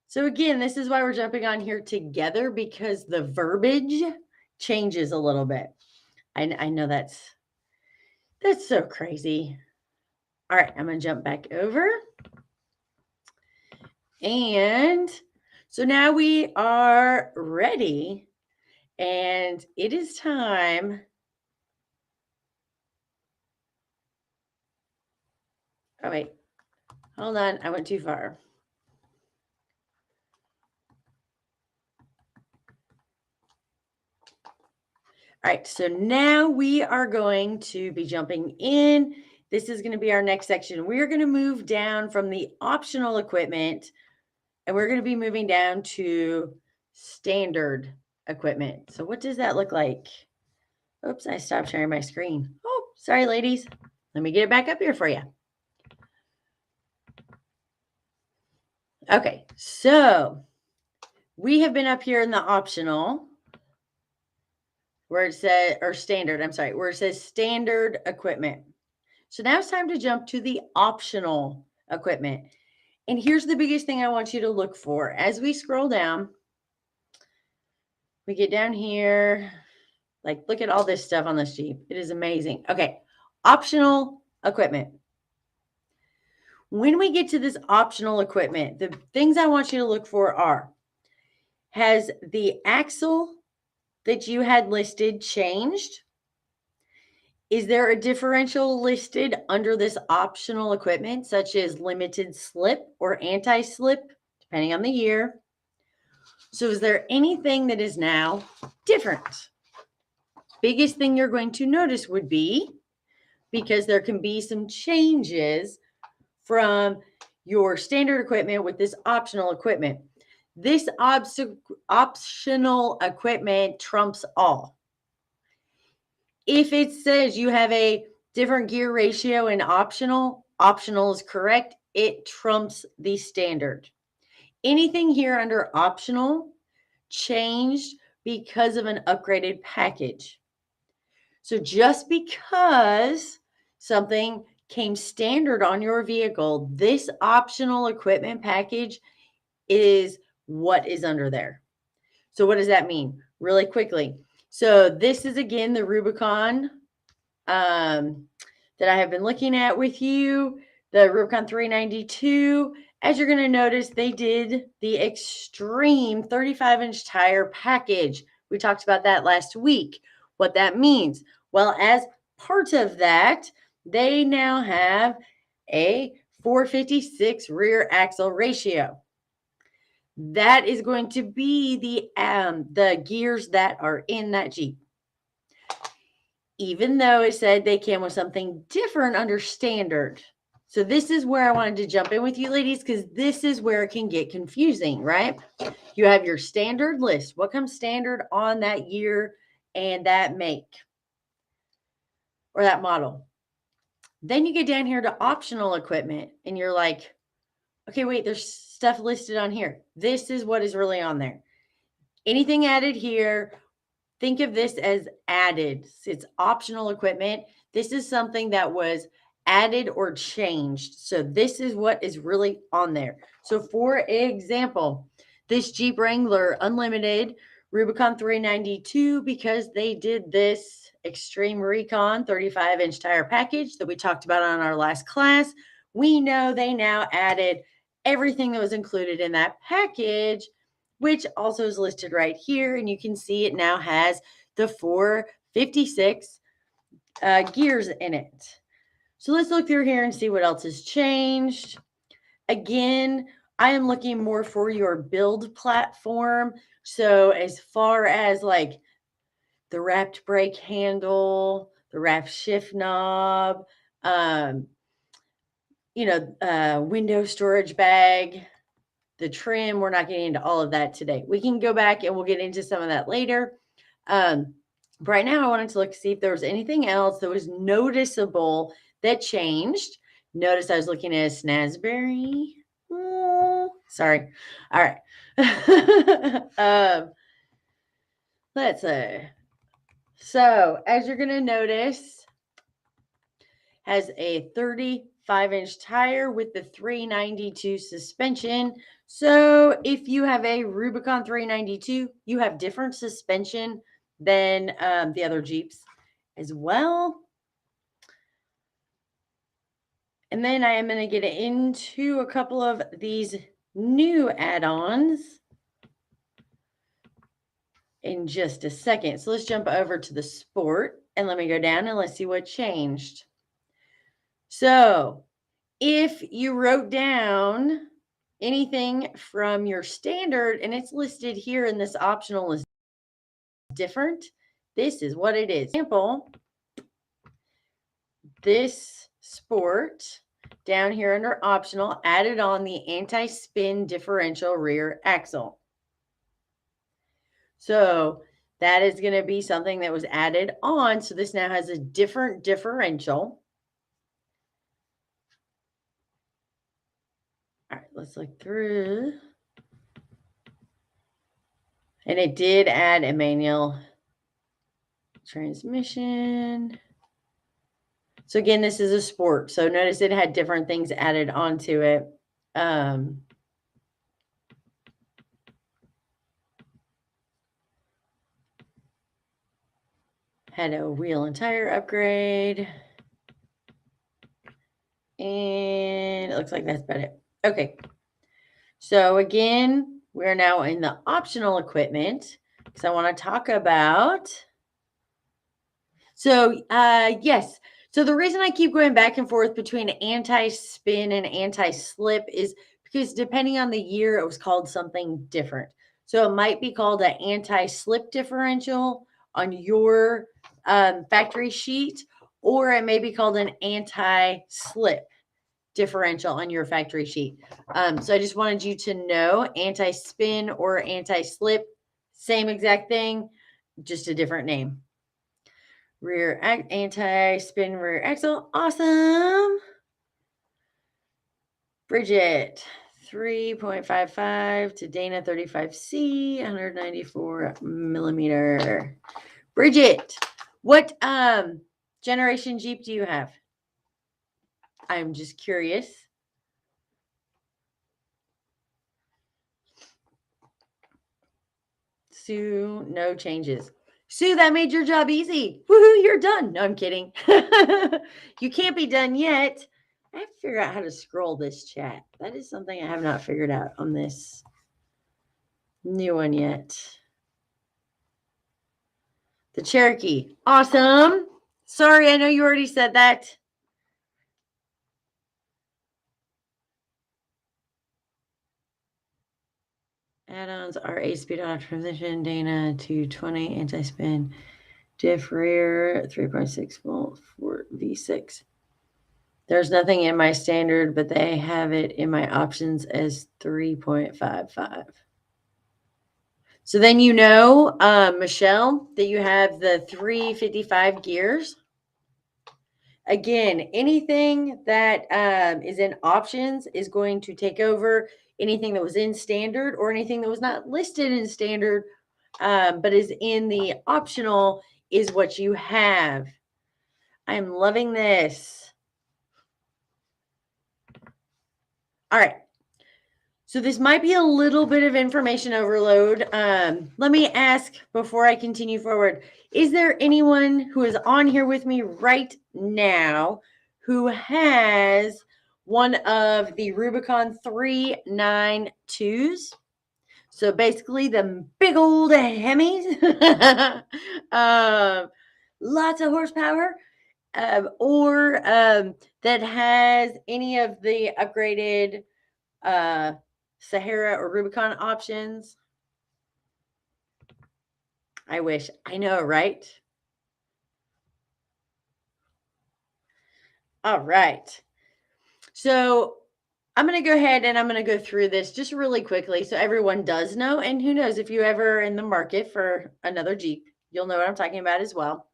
So again, this is why we're jumping on here together, because the verbiage changes a little bit. I know that's so crazy. All right, I'm going to jump back over. And so now we are ready, and it is time. Oh, wait. Hold on. I went too far. All right, so now we are going to be jumping in. This is going to be our next section. We're going to move down from the optional equipment, and we're going to be moving down to standard equipment. So what does that look like? Oops, I stopped sharing my screen. Oh, sorry, ladies. Let me get it back up here for you. Okay, so we have been up here in the optional where it says, or standard, I'm sorry, where it says standard equipment. So now it's time to jump to the optional equipment. And here's the biggest thing I want you to look for. As we scroll down, we get down here, like look at all this stuff on this Jeep. It is amazing. Okay, optional equipment. When we get to this optional equipment, the things I want you to look for are, has the axle that you had listed changed? Is there a differential listed under this optional equipment, such as limited slip or anti-slip, depending on the year? So is there anything that is now different? Biggest thing you're going to notice would be, because there can be some changes from your standard equipment with this optional equipment. This optional equipment trumps all. If it says you have a different gear ratio in optional, optional is correct. It trumps the standard. Anything here under optional changed because of an upgraded package. So just because something came standard on your vehicle, this optional equipment package is what is under there. So what does that mean? Really quickly. So this is, again, the Rubicon that I have been looking at with you, the Rubicon 392. As you're going to notice, they did the extreme 35-inch tire package. We talked about that last week. What that means? Well, as part of that, they now have a 456 rear axle ratio. That is going to be the gears that are in that Jeep. Even though it said they came with something different under standard. So this is where I wanted to jump in with you ladies, because this is where it can get confusing, right? You have your standard list. What comes standard on that year and that make or that model? Then you get down here to optional equipment and you're like, okay, wait, there's stuff listed on here. This is what is really on there. Anything added here, think of this as added. It's optional equipment. This is something that was added or changed. So this is what is really on there. So for example, this Jeep Wrangler Unlimited Rubicon 392, because they did this Extreme Recon 35-inch tire package that we talked about on our last class, we know they now added everything that was included in that package, which also is listed right here. And you can see it now has the 456 gears in it. So let's look through here and see what else has changed. Again, I am looking more for your build platform. So as far as like the wrapped brake handle, the wrapped shift knob, window storage bag, the trim, we're not getting into all of that today. We can go back and we'll get into some of that later. But right now I wanted to see if there was anything else that was noticeable that changed. Notice I was looking at a Snazberry. Sorry. All right. Let's see. So as you're going to notice, has a 35-inch tire with the 392 suspension. So if you have a Rubicon 392, you have different suspension than the other Jeeps as well. And then I am going to get into a couple of these new add-ons in just a second. So let's jump over to the Sport and let me go down and let's see what changed. So if you wrote down anything from your standard and it's listed here in this optional is different, this is what it is. Example, this Sport down here under optional added on the anti-spin differential rear axle. So that is going to be something that was added on. So this now has a different differential. All right, let's look through. And it did add a manual transmission. So again, this is a Sport. So notice it had different things added onto it. Had a wheel and tire upgrade. And it looks like that's about it. Okay. So again, we're now in the optional equipment because I want to talk about. So yes. So the reason I keep going back and forth between anti-spin and anti-slip is because depending on the year, it was called something different. So it might be called an anti-slip differential on your factory sheet, or it may be called an anti-slip differential on your factory sheet. So I just wanted you to know anti-spin or anti-slip, same exact thing, just a different name. Rear anti-spin rear axle. Awesome. Bridget, 3.55 to Dana 35C, 194 millimeter. Bridget, what generation Jeep do you have? I'm just curious. Sue, no changes. Sue, that made your job easy. Woohoo, you're done. No, I'm kidding. You can't be done yet. I have to figure out how to scroll this chat. That is something I have not figured out on this new one yet. The Cherokee. Awesome. Sorry, I know you already said that. Add-ons are 8-speed auto transmission, Dana 220, anti-spin, diff rear, 3.6 volt for V6. There's nothing in my standard, but they have it in my options as 3.55. So then you know, Michelle, that you have the 355 gears. Again, anything that is in options is going to take over anything that was in standard, or anything that was not listed in standard, but is in the optional is what you have. I'm loving this. All right. So this might be a little bit of information overload. Let me ask before I continue forward. Is there anyone who is on here with me right now who has one of the Rubicon 392s? So basically the big old Hemis, lots of horsepower, or that has any of the upgraded Sahara or Rubicon options. I wish. I know, right? All right. So I'm going to go ahead and I'm going to go through this just really quickly so everyone does know. And who knows, if you ever in the market for another Jeep, you'll know what I'm talking about as well.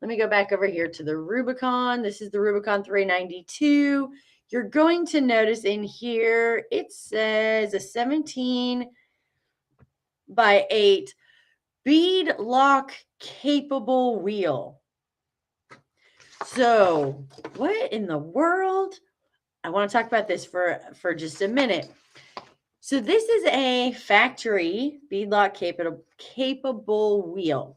Let me go back over here to the Rubicon. This is the Rubicon 392. You're going to notice in here, it says a 17 by 8 bead lock capable wheel. So what in the world? I want to talk about this for just a minute. So this is a factory bead lock capable wheel.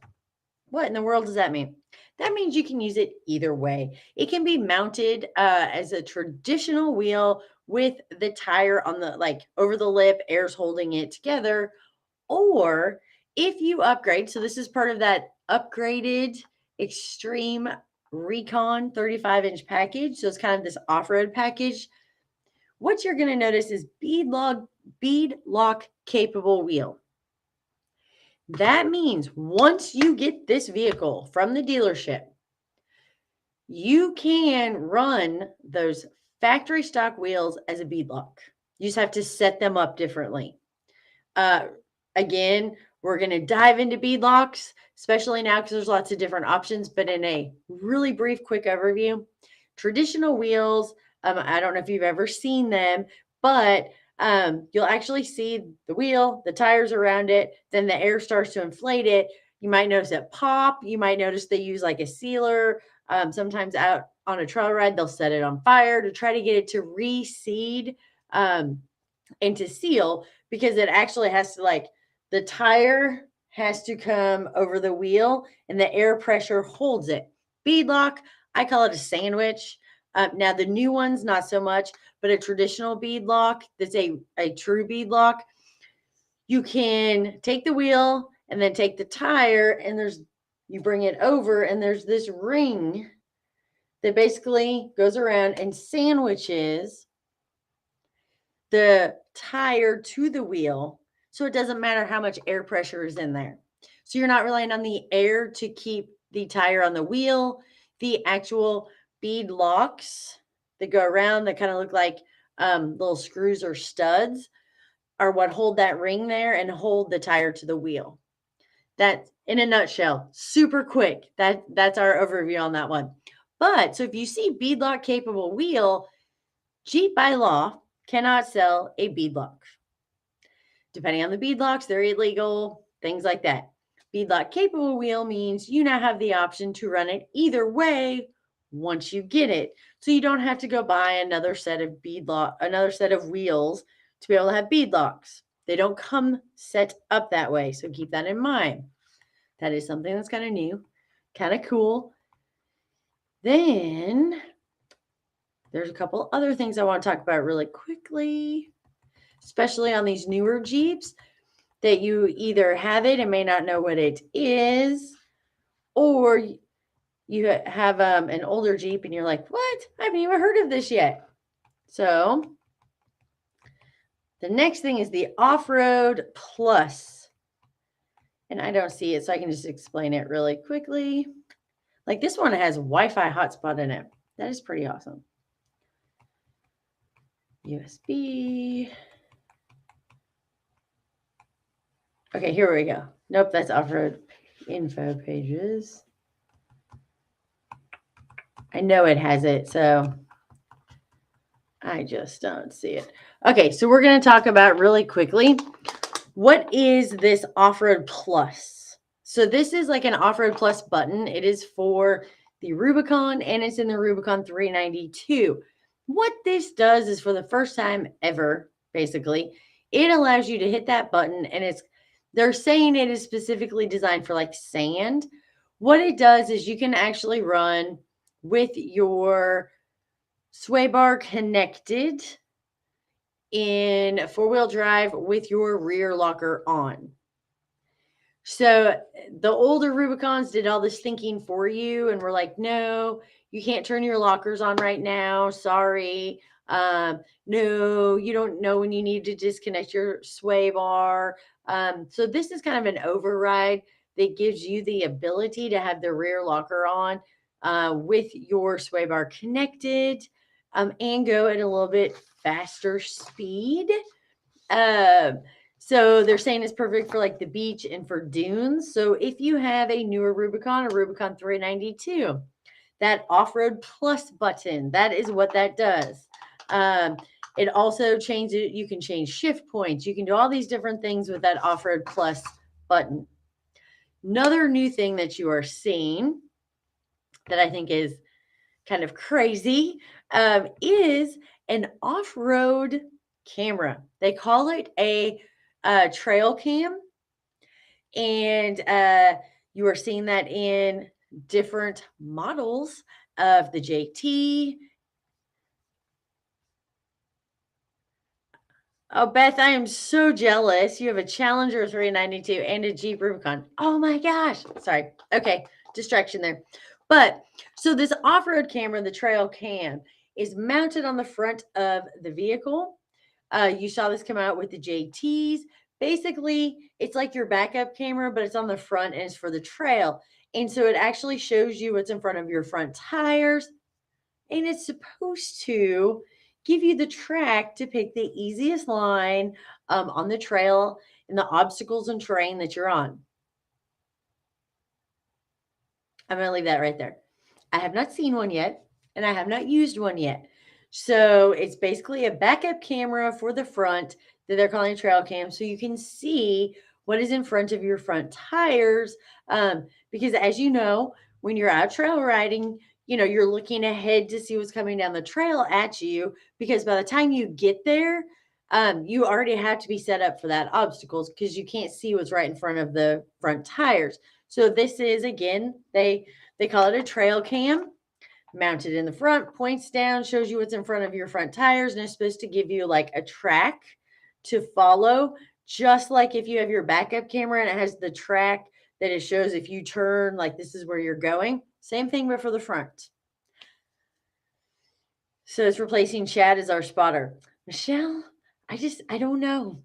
What in the world does that mean? That means you can use it either way. It can be mounted as a traditional wheel with the tire on the, like, over the lip, air's holding it together. Or if you upgrade, so this is part of that upgraded Extreme Recon 35-inch package. So it's kind of this off-road package. What you're going to notice is bead lock capable wheel. That means once you get this vehicle from the dealership, you can run those factory stock wheels as a bead lock. You just have to set them up differently. Again, we're going to dive into bead locks, especially now because there's lots of different options, but in a really brief, quick overview, traditional wheels, I don't know if you've ever seen them, but you'll actually see the wheel, the tires around it, then the air starts to inflate it. You might notice it pop. You might notice they use like a sealer. Sometimes out on a trail ride, they'll set it on fire to try to get it to reseed and to seal, because it actually has to, like, the tire has to come over the wheel and the air pressure holds it. Bead lock, I call it a sandwich. Now the new ones, not so much, but a traditional bead lock that's a true bead lock, you can take the wheel and then take the tire and you bring it over and there's this ring that basically goes around and sandwiches the tire to the wheel. So it doesn't matter how much air pressure is in there. So you're not relying on the air to keep the tire on the wheel. The actual bead locks that go around that kind of look like little screws or studs are what hold that ring there and hold the tire to the wheel. That, in a nutshell, super quick. That's our overview on that one. But so if you see bead lock capable wheel, Jeep by law cannot sell a bead lock. Depending on the bead locks, they're illegal, things like that. Bead lock capable wheel means you now have the option to run it either way once you get it. So you don't have to go buy another set of wheels to be able to have bead locks. They don't come set up that way. So keep that in mind. That is something that's kind of new, kind of cool. Then there's a couple other things I want to talk about really quickly, especially on these newer Jeeps that you either have it and may not know what it is, or you have an older Jeep and you're like, what? I haven't even heard of this yet. So The next thing is the Off-Road Plus. And I don't see it, so I can just explain it really quickly. Like this one has Wi-Fi hotspot in it. That is pretty awesome. USB. Okay, here we go. Nope, that's off-road info pages. I know it has it, so I just don't see it. Okay, so we're going to talk about really quickly, what is this Off-Road Plus? So this is like an Off-Road Plus button. It is for the Rubicon, and it's in the Rubicon 392. What this does is for the first time ever, basically, it allows you to hit that button, and they're saying it is specifically designed for like sand. What it does is you can actually run with your sway bar connected in four-wheel drive with your rear locker on. So the older Rubicons did all this thinking for you and were like, no, you can't turn your lockers on right now. Sorry. No, you don't know when you need to disconnect your sway bar. So this is kind of an override that gives you the ability to have the rear locker on with your sway bar connected and go at a little bit faster speed. So they're saying it's perfect for like the beach and for dunes. So if you have a newer Rubicon, a Rubicon 392, that Off-Road Plus button, that is what that does. It also changes, you can change shift points. You can do all these different things with that Off-Road Plus button. Another new thing that you are seeing that I think is kind of crazy is an off-road camera. They call it a trail cam. And you are seeing that in different models of the JT. Oh, Beth, I am so jealous. You have a Challenger 392 and a Jeep Rubicon. Oh my gosh. Sorry. Okay. Distraction there. But so this off-road camera, the trail cam, is mounted on the front of the vehicle. You saw this come out with the JTs. Basically, it's like your backup camera, but it's on the front and it's for the trail. And so it actually shows you what's in front of your front tires. And it's supposed to give you the track to pick the easiest line on the trail and the obstacles and terrain that you're on. I'm going to leave that right there. I have not seen one yet, and I have not used one yet. So it's basically a backup camera for the front that they're calling a trail cam, so you can see what is in front of your front tires. Because as you know, when you're out trail riding, you're looking ahead to see what's coming down the trail at you, because by the time you get there, you already have to be set up for that obstacles because you can't see what's right in front of the front tires. So this is, again, they call it a trail cam, mounted in the front, points down, shows you what's in front of your front tires, and it's supposed to give you like a track to follow, just like if you have your backup camera and it has the track that it shows if you turn, like this is where you're going. Same thing, but for the front. So it's replacing Chad as our spotter. Michelle, I don't know.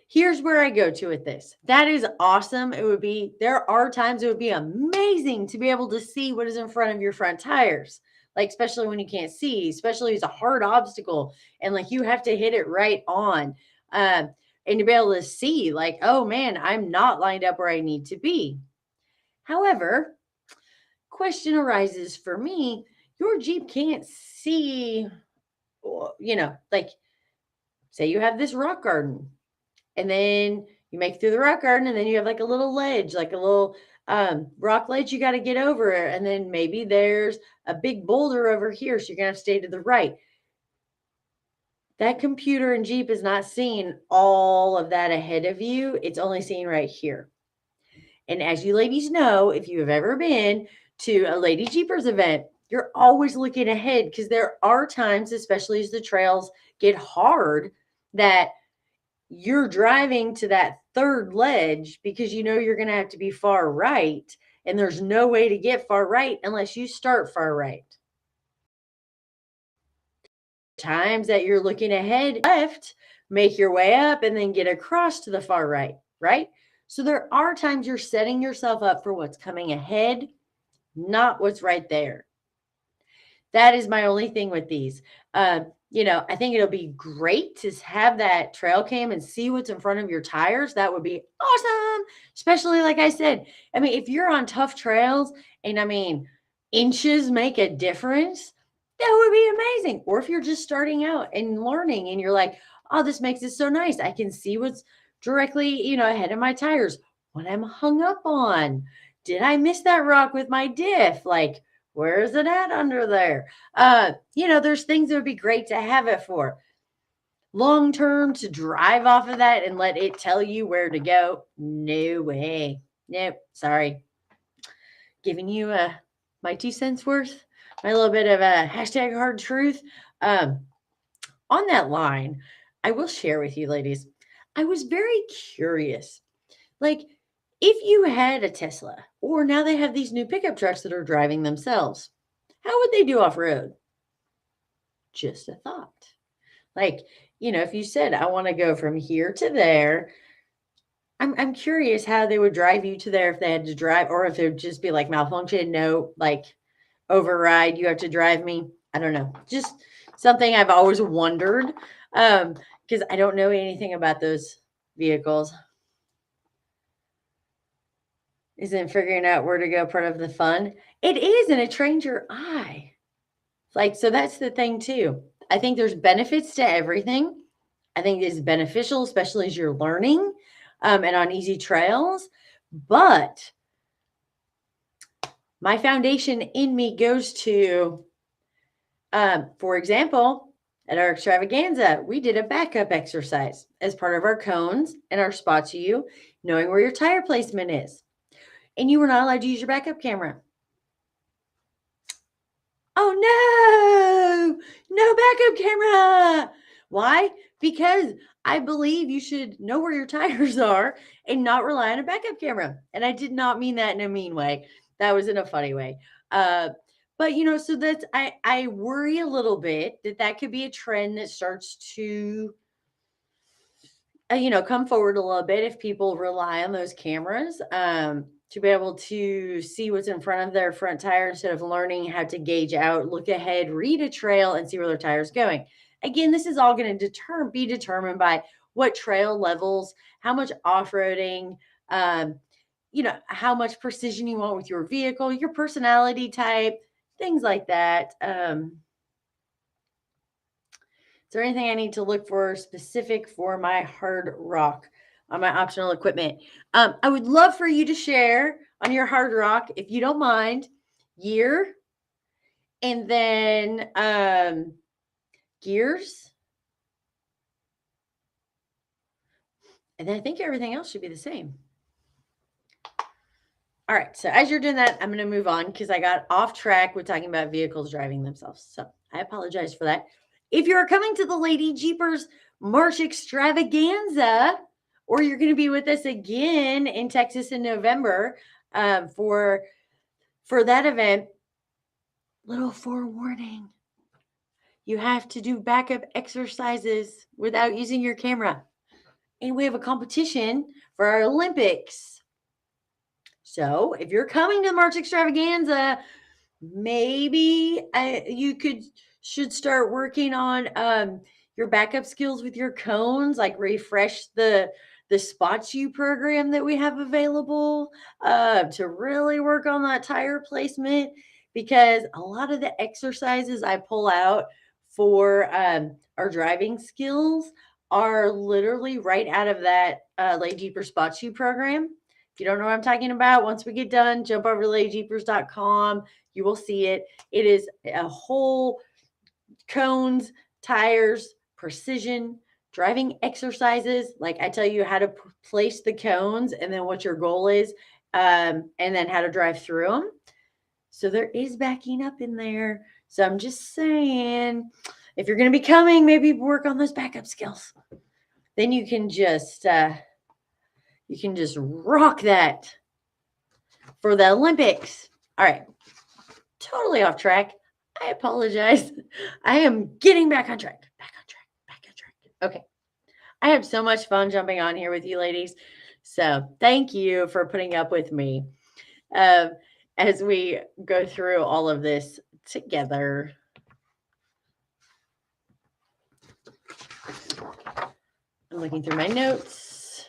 Here's where I go to with this. That is awesome. There are times it would be amazing to be able to see what is in front of your front tires. Like, especially when you can't see, especially if it's a hard obstacle and like you have to hit it right on. And to be able to see like, oh man, I'm not lined up where I need to be. However, question arises for me, your Jeep can't see, like say you have this rock garden and then you make it through the rock garden and then you have like a little ledge, like a little rock ledge you got to get over. And then maybe there's a big boulder over here. So you're going to have to stay to the right. That computer in Jeep is not seeing all of that ahead of you. It's only seeing right here. And as you ladies know, if you have ever been to a Lady Jeepers event, you're always looking ahead because there are times, especially as the trails get hard, that you're driving to that third ledge because you're going to have to be far right. And there's no way to get far right unless you start far right. Times that you're looking ahead left make your way up and then get across to the far right, right? So there are times you're setting yourself up for what's coming ahead, not what's right there. That is my only thing with these. I think it'll be great to have that trail cam and see what's in front of your tires. That would be awesome. Especially like I said, I mean, if you're on tough trails and I mean, inches make a difference, that would be amazing. Or if you're just starting out and learning and you're like, oh, this makes it so nice. I can see what's directly, ahead of my tires, what I'm hung up on. Did I miss that rock with my diff? Like, where is it at under there? There's things that would be great to have it for. Long term to drive off of that and let it tell you where to go. No way. Nope. Sorry. Giving you my 2 cents worth, my little bit of a hashtag hard truth. On that line, I will share with you, ladies. I was very curious. Like, if you had a Tesla, or now they have these new pickup trucks that are driving themselves, how would they do off road? Just a thought. Like, if you said, I want to go from here to there, I'm curious how they would drive you to there if they had to drive, or if it would just be like malfunction, no, like override, you have to drive me. I don't know. Just something I've always wondered because I don't know anything about those vehicles. Isn't figuring out where to go part of the fun? It is, and it trains your eye. Like, so that's the thing too. I think there's benefits to everything. I think it's beneficial, especially as you're learning and on easy trails. But my foundation in me goes to, for example, at our extravaganza, we did a backup exercise as part of our cones and our spots you, knowing where your tire placement is. And you were not allowed to use your backup camera. Oh no backup camera. Why? Because I believe you should know where your tires are and not rely on a backup camera. And I did not mean that in a mean way. That was in a funny way. But so that's I worry a little bit that could be a trend that starts to come forward a little bit if people rely on those cameras to be able to see what's in front of their front tire instead of learning how to gauge out, look ahead, read a trail, and see where their tire is going. Again, this is all going to be determined by what trail levels, how much off-roading, how much precision you want with your vehicle, your personality type, things like that. Is there anything I need to look for specific for my hard rock on my optional equipment? I would love for you to share on your hard rock, if you don't mind, year, and then gears. And then I think everything else should be the same. All right, so as you're doing that, I'm going to move on because I got off track with talking about vehicles driving themselves. So I apologize for that. If you're coming to the Lady Jeepers March Extravaganza, or you're going to be with us again in Texas in November for that event, little forewarning. You have to do backup exercises without using your camera. And we have a competition for our Olympics. So if you're coming to the March Extravaganza, maybe you should start working on your backup skills with your cones, like refresh the spots you program that we have available to really work on that tire placement, because a lot of the exercises I pull out for our driving skills are literally right out of that Lay Jeepers Spots You program. If you don't know what I'm talking about, once we get done, jump over to layjeepers.com. You will see it. It is a whole cones, tires, precision, driving exercises. Like I tell you how to place the cones and then what your goal is, and then how to drive through them. So there is backing up in there. So I'm just saying, if you're going to be coming, maybe work on those backup skills. Then you can just rock that for the Olympics. All right. Totally off track. I apologize. I am getting back on track. Okay. I have so much fun jumping on here with you ladies. So thank you for putting up with me um, as we go through all of this together. I'm looking through my notes.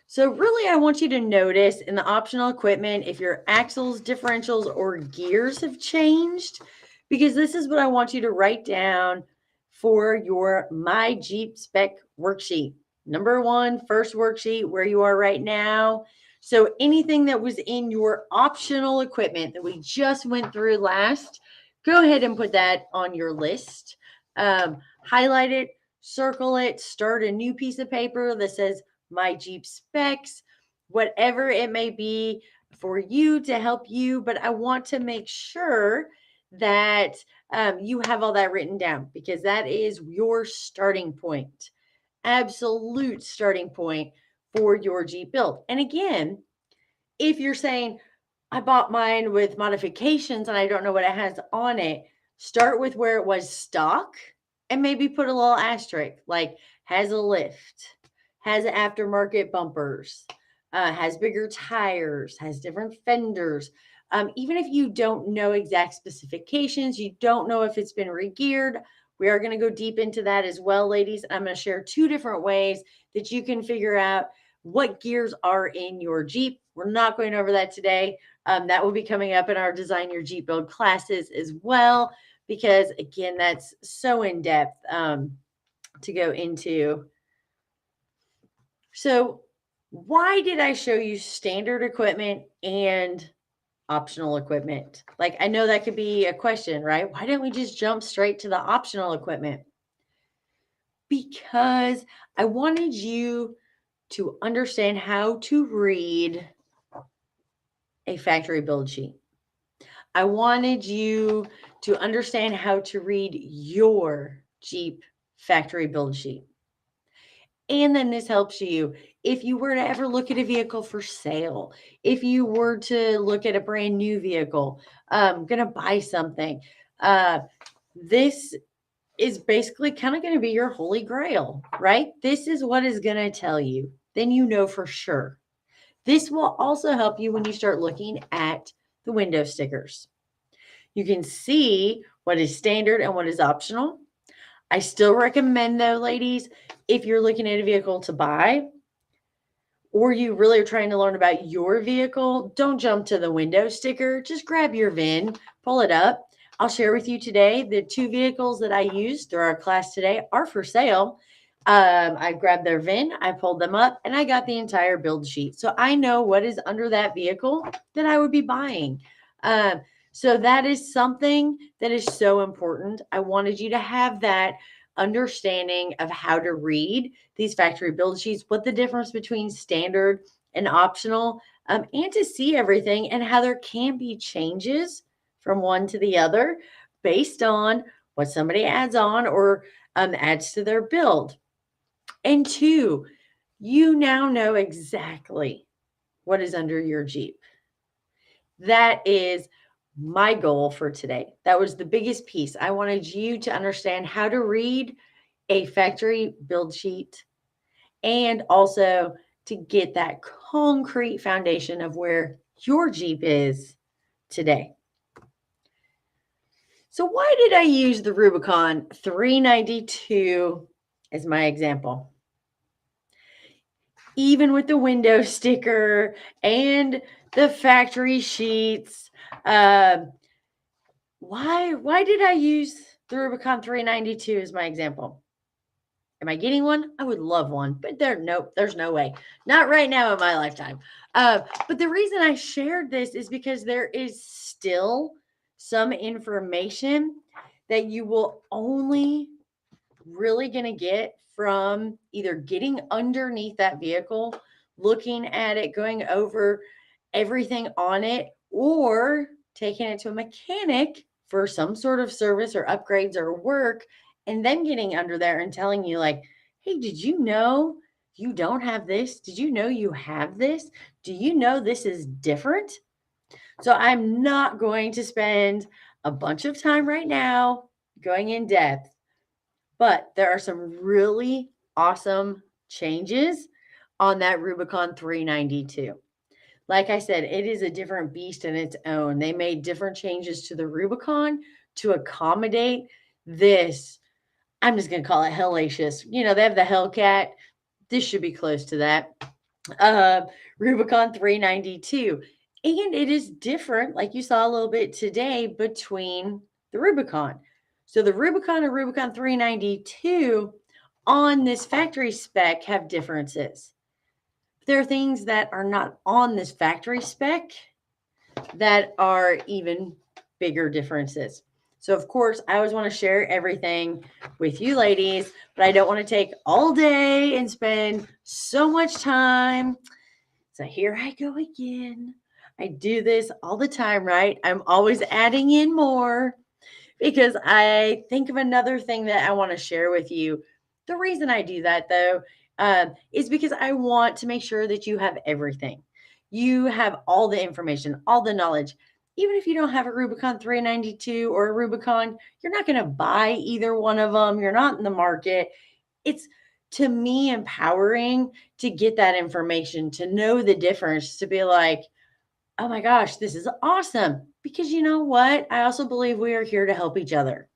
So really, I want you to notice in the optional equipment if your axles, differentials, or gears have changed, because this is what I want you to write down for your My Jeep Spec worksheet. Number one, first worksheet, where you are right now. So anything that was in your optional equipment that we just went through last, go ahead and put that on your list. Highlight it, circle it, start a new piece of paper that says My Jeep Specs, whatever it may be for you to help you. But I want to make sure that you have all that written down, because that is your starting point, absolute starting point for your Jeep build. And again, if you're saying, I bought mine with modifications and I don't know what it has on it, start with where it was stock and maybe put a little asterisk like has a lift, has aftermarket bumpers, has bigger tires, has different fenders. Even if you don't know exact specifications, you don't know if it's been regeared, we are going to go deep into that as well, ladies. I'm going to share 2 different ways that you can figure out what gears are in your Jeep. We're not going over that today. That will be coming up in our Design Your Jeep Build classes as well, because again, that's so in depth to go into. So why did I show you standard equipment and optional equipment? Like, I know that could be a question, right? Why didn't we just jump straight to the optional equipment? Because I wanted you to understand how to read a factory build sheet. I wanted you to understand how to read your Jeep factory build sheet. And then this helps you if you were to ever look at a vehicle for sale, if you were to look at a brand new vehicle, gonna buy something. This is basically kind of going to be your holy grail, right? This is what is going to tell you. Then you know for sure. This will also help you when you start looking at the window stickers. You can see what is standard and what is optional. I still recommend, though, ladies, if you're looking at a vehicle to buy, or you really are trying to learn about your vehicle, don't jump to the window sticker. Just grab your VIN, pull it up. I'll share with you today the 2 vehicles that I used through our class today are for sale. I grabbed their VIN, I pulled them up, and I got the entire build sheet. So I know what is under that vehicle that I would be buying. So that is something that is so important. I wanted you to have that understanding of how to read these factory build sheets, what the difference between standard and optional, and to see everything and how there can be changes from one to the other based on what somebody adds on or adds to their build. And 2, you now know exactly what is under your Jeep. That is my goal for today. That was the biggest piece. I wanted you to understand how to read a factory build sheet and also to get that concrete foundation of where your Jeep is today. So why did I use the Rubicon 392 as my example? Even with the window sticker and the factory sheets, why did I use the Rubicon 392 as my example? Am I getting one? I would love one, but there's no way. Not right now in my lifetime. But the reason I shared this is because there is still some information that you will only really going to get from either getting underneath that vehicle, looking at it, going over everything on it, or taking it to a mechanic for some sort of service or upgrades or work, and then getting under there and telling you, like, hey, did you know you don't have this? Did you know you have this? Do you know this is different? So I'm not going to spend a bunch of time right now going in depth But there are some really awesome changes on that Rubicon 392. Like I said, it is a different beast in its own. They made different changes to the Rubicon to accommodate this. I'm just going to call it hellacious. They have the Hellcat. This should be close to that. uh, Rubicon 392. And it is different, like you saw a little bit today, between the Rubicon. So the Rubicon and Rubicon 392 on this factory spec have differences. There are things that are not on this factory spec that are even bigger differences. So, of course, I always want to share everything with you ladies, but I don't want to take all day and spend so much time. So, here I go again. I do this all the time, right? I'm always adding in more because I think of another thing that I want to share with you. The reason I do that, though, is because I want to make sure that you have everything. You have all the information, all the knowledge. Even if you don't have a Rubicon 392 or a Rubicon, you're not going to buy either one of them. You're not in the market. It's, to me, empowering to get that information, to know the difference, to be like, oh my gosh, this is awesome. Because you know what? I also believe we are here to help each other.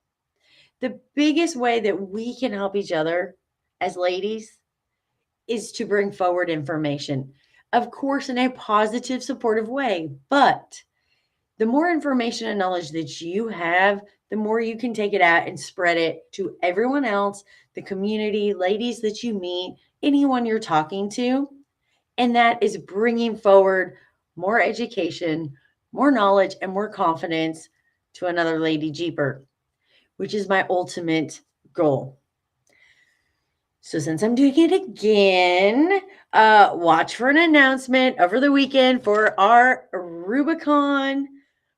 The biggest way that we can help each other as ladies is to bring forward information. Of course, in a positive, supportive way. But the more information and knowledge that you have, the more you can take it out and spread it to everyone else, the community, ladies that you meet, anyone you're talking to. And that is bringing forward more education, more knowledge, and more confidence to another lady Jeeper, which is my ultimate goal. So since I'm doing it again, watch for an announcement over the weekend for our Rubicon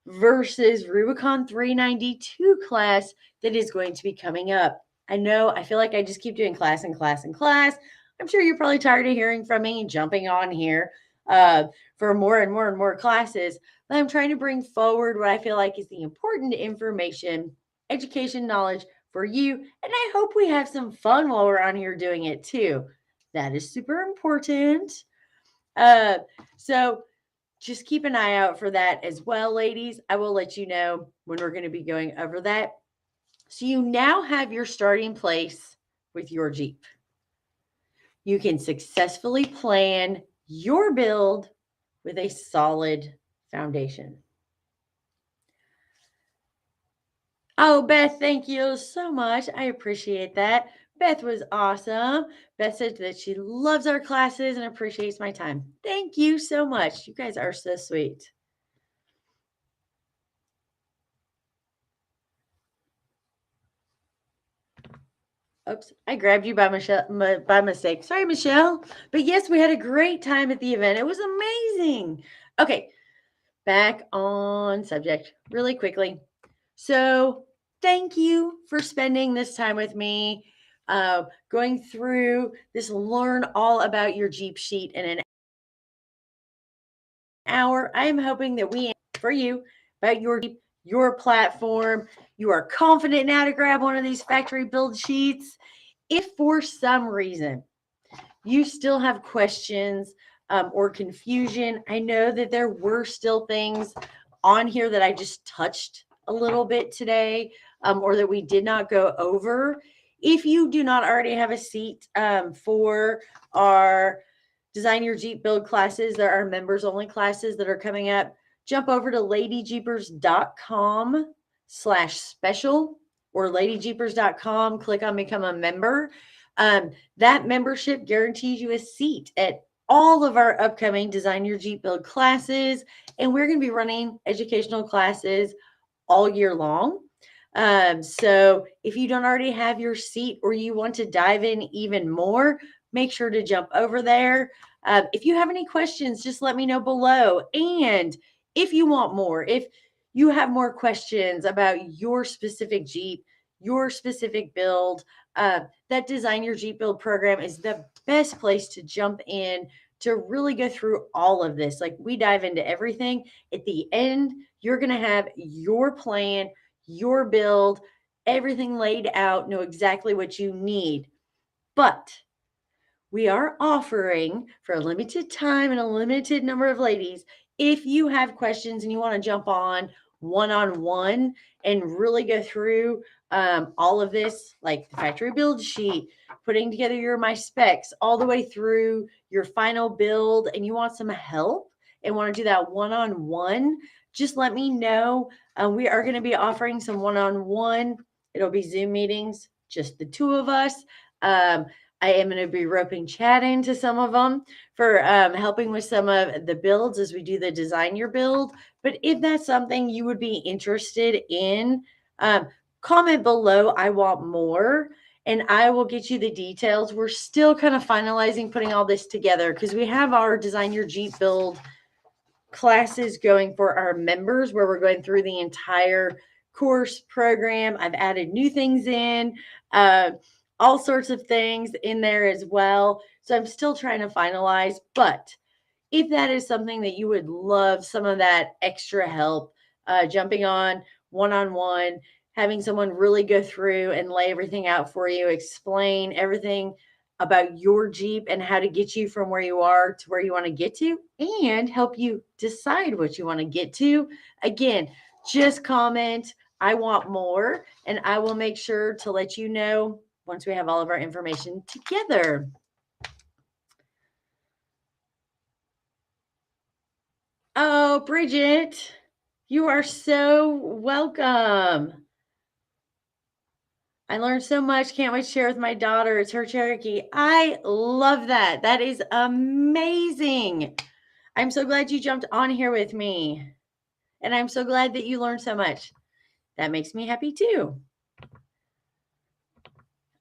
versus Rubicon 392 class that is going to be coming up. I know, I feel like I just keep doing class and class and class. I'm sure you're probably tired of hearing from me and jumping on here for more and more and more classes. But I'm trying to bring forward what I feel like is the important information, education, knowledge for you. And I hope we have some fun while we're on here doing it too. That is super important. So just keep an eye out for that as well, ladies. I will let you know when we're going to be going over that. So you now have your starting place with your Jeep. You can successfully plan your build with a solid foundation. Oh, Beth, thank you so much. I appreciate that. Beth was awesome. Beth said that she loves our classes and appreciates my time. Thank you so much. You guys are so sweet. Oops, I grabbed you by mistake. Sorry, Michelle. But yes, we had a great time at the event. It was amazing. Okay, back on subject really quickly. So thank you for spending this time with me, going through this learn all about your Jeep sheet in an hour. I am hoping that we for you about your Jeep, your platform. You are confident now to grab one of these factory build sheets. If for some reason you still have questions or confusion, I know that there were still things on here that I just touched a little bit today or that we did not go over. If you do not already have a seat for our Design Your Jeep Build classes, there are members only classes that are coming up. Jump over to ladyjeepers.com/special or ladyjeepers.com, click on become a member. That membership guarantees you a seat at all of our upcoming Design Your Jeep Build classes. And we're going to be running educational classes all year long. So if you don't already have your seat or you want to dive in even more, make sure to jump over there. If you have any questions, just let me know below. And if you want more, if you have more questions about your specific Jeep, your specific build, that Design Your Jeep Build program is the best place to jump in to really go through all of this. Like we dive into everything. At the end, you're going to have your plan, your build, everything laid out, know exactly what you need. But we are offering for a limited time and a limited number of ladies, if you have questions and you want to jump on one and really go through all of this, like the factory build sheet, putting together your my specs, all the way through your final build, and you want some help and want to do that one, just let me know. We are going to be offering some one. It'll be Zoom meetings, just the two of us. I am going to be roping Chad into some of them for helping with some of the builds as we do the design your build. But if that's something you would be interested in, comment below, I want more, and I will get you the details. We're still kind of finalizing putting all this together because we have our Design Your Jeep build classes going for our members where we're going through the entire course program. I've added new things in, all sorts of things in there as well. So I'm still trying to finalize, but if that is something that you would love some of that extra help, jumping on one, having someone really go through and lay everything out for you, explain everything about your Jeep and how to get you from where you are to where you want to get to, and help you decide what you want to get to. Again, just comment, I want more, and I will make sure to let you know once we have all of our information together. Oh, Bridget, you are so welcome. I learned so much. Can't wait to share with my daughter. It's her Cherokee. I love that. That is amazing. I'm so glad you jumped on here with me. And I'm so glad that you learned so much. That makes me happy too.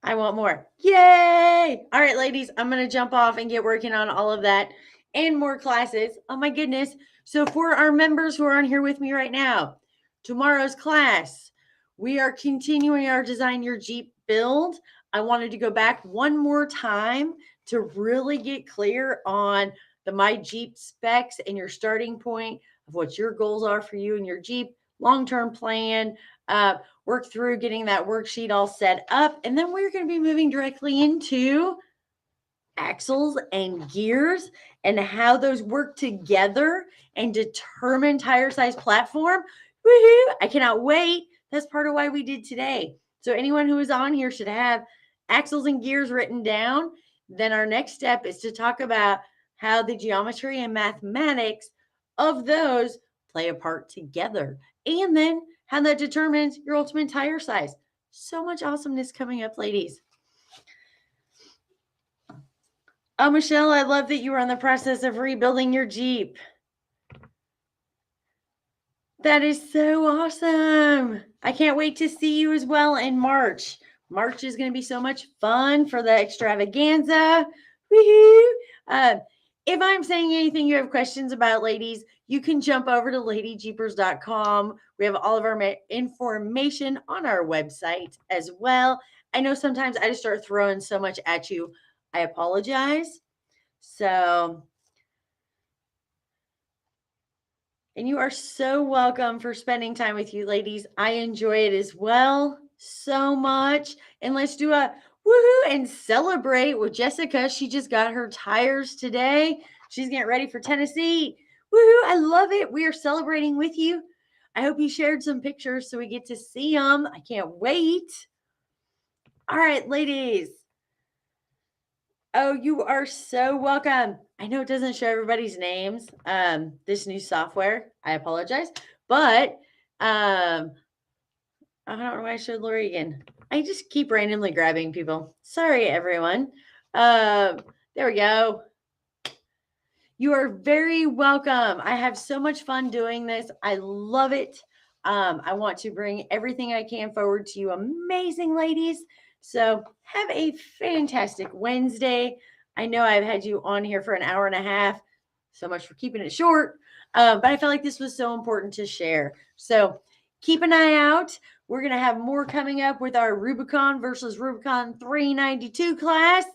I want more. Yay! All right, ladies, I'm going to jump off and get working on all of that and more classes. Oh my goodness. So for our members who are on here with me right now, tomorrow's class, we are continuing our Design Your Jeep build. I wanted to go back one more time to really get clear on the My Jeep specs and your starting point of what your goals are for you and your Jeep, long-term plan, work through getting that worksheet all set up. And then we're going to be moving directly into axles and gears and how those work together and determine tire size platform. Woohoo! I cannot wait. That's part of why we did today. So anyone who is on here should have axles and gears written down. Then our next step is to talk about how the geometry and mathematics of those play a part together. And then how that determines your ultimate tire size. So much awesomeness coming up, ladies. Oh, Michelle, I love that you were in the process of rebuilding your Jeep. That is so awesome. I can't wait to see you as well in March. March is going to be so much fun for the extravaganza. Woohoo! If I'm saying anything you have questions about, ladies, you can jump over to ladyjeepers.com. We have all of our information on our website as well. I know sometimes I just start throwing so much at you. I apologize. So, and you are so welcome for spending time with you, ladies. I enjoy it as well so much. And let's do a woohoo and celebrate with Jessica. She just got her tires today. She's getting ready for Tennessee. Woohoo! I love it. We are celebrating with you. I hope you shared some pictures so we get to see them. I can't wait. All right, ladies. Oh, you are so welcome. I know it doesn't show everybody's names, this new software. I apologize. But I don't know why I showed Lori again. I just keep randomly grabbing people. Sorry, everyone. There we go. You are very welcome. I have so much fun doing this. I love it. I want to bring everything I can forward to you amazing ladies. So have a fantastic Wednesday. I know I've had you on here for an hour and a half. So much for keeping it short. But I felt like this was so important to share. So keep an eye out. We're going to have more coming up with our Rubicon versus Rubicon 392 class.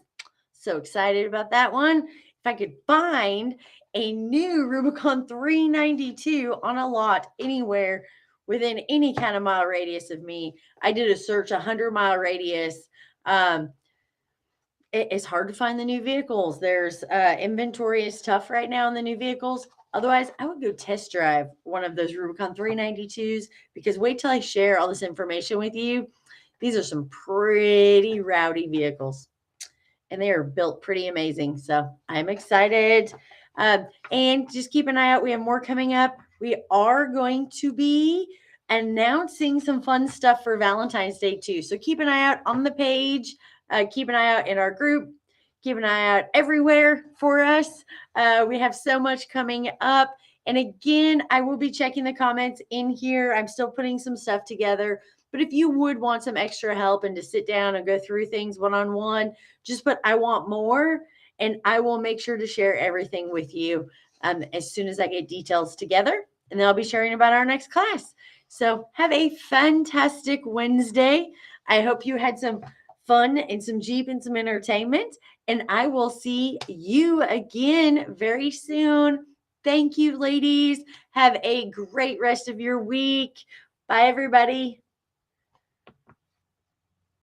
So excited about that one. If I could find a new Rubicon 392 on a lot anywhere within any kind of mile radius of me. I did a search, 100-mile radius. It's hard to find the new vehicles. There's inventory is tough right now in the new vehicles. Otherwise, I would go test drive one of those Rubicon 392s, because wait till I share all this information with you. These are some pretty rowdy vehicles, and they are built pretty amazing. So I'm excited. And just keep an eye out. We have more coming up. We are going to be announcing some fun stuff for Valentine's Day too. So keep an eye out on the page. Keep an eye out in our group. Keep an eye out everywhere for us. We have so much coming up. And again, I will be checking the comments in here. I'm still putting some stuff together. But if you would want some extra help and to sit down and go through things one-on-one, just put "I want more," and I will make sure to share everything with you as soon as I get details together. And then I'll be sharing about our next class. So have a fantastic Wednesday. I hope you had some fun and some Jeep and some entertainment. And I will see you again very soon. Thank you, ladies. Have a great rest of your week. Bye, everybody.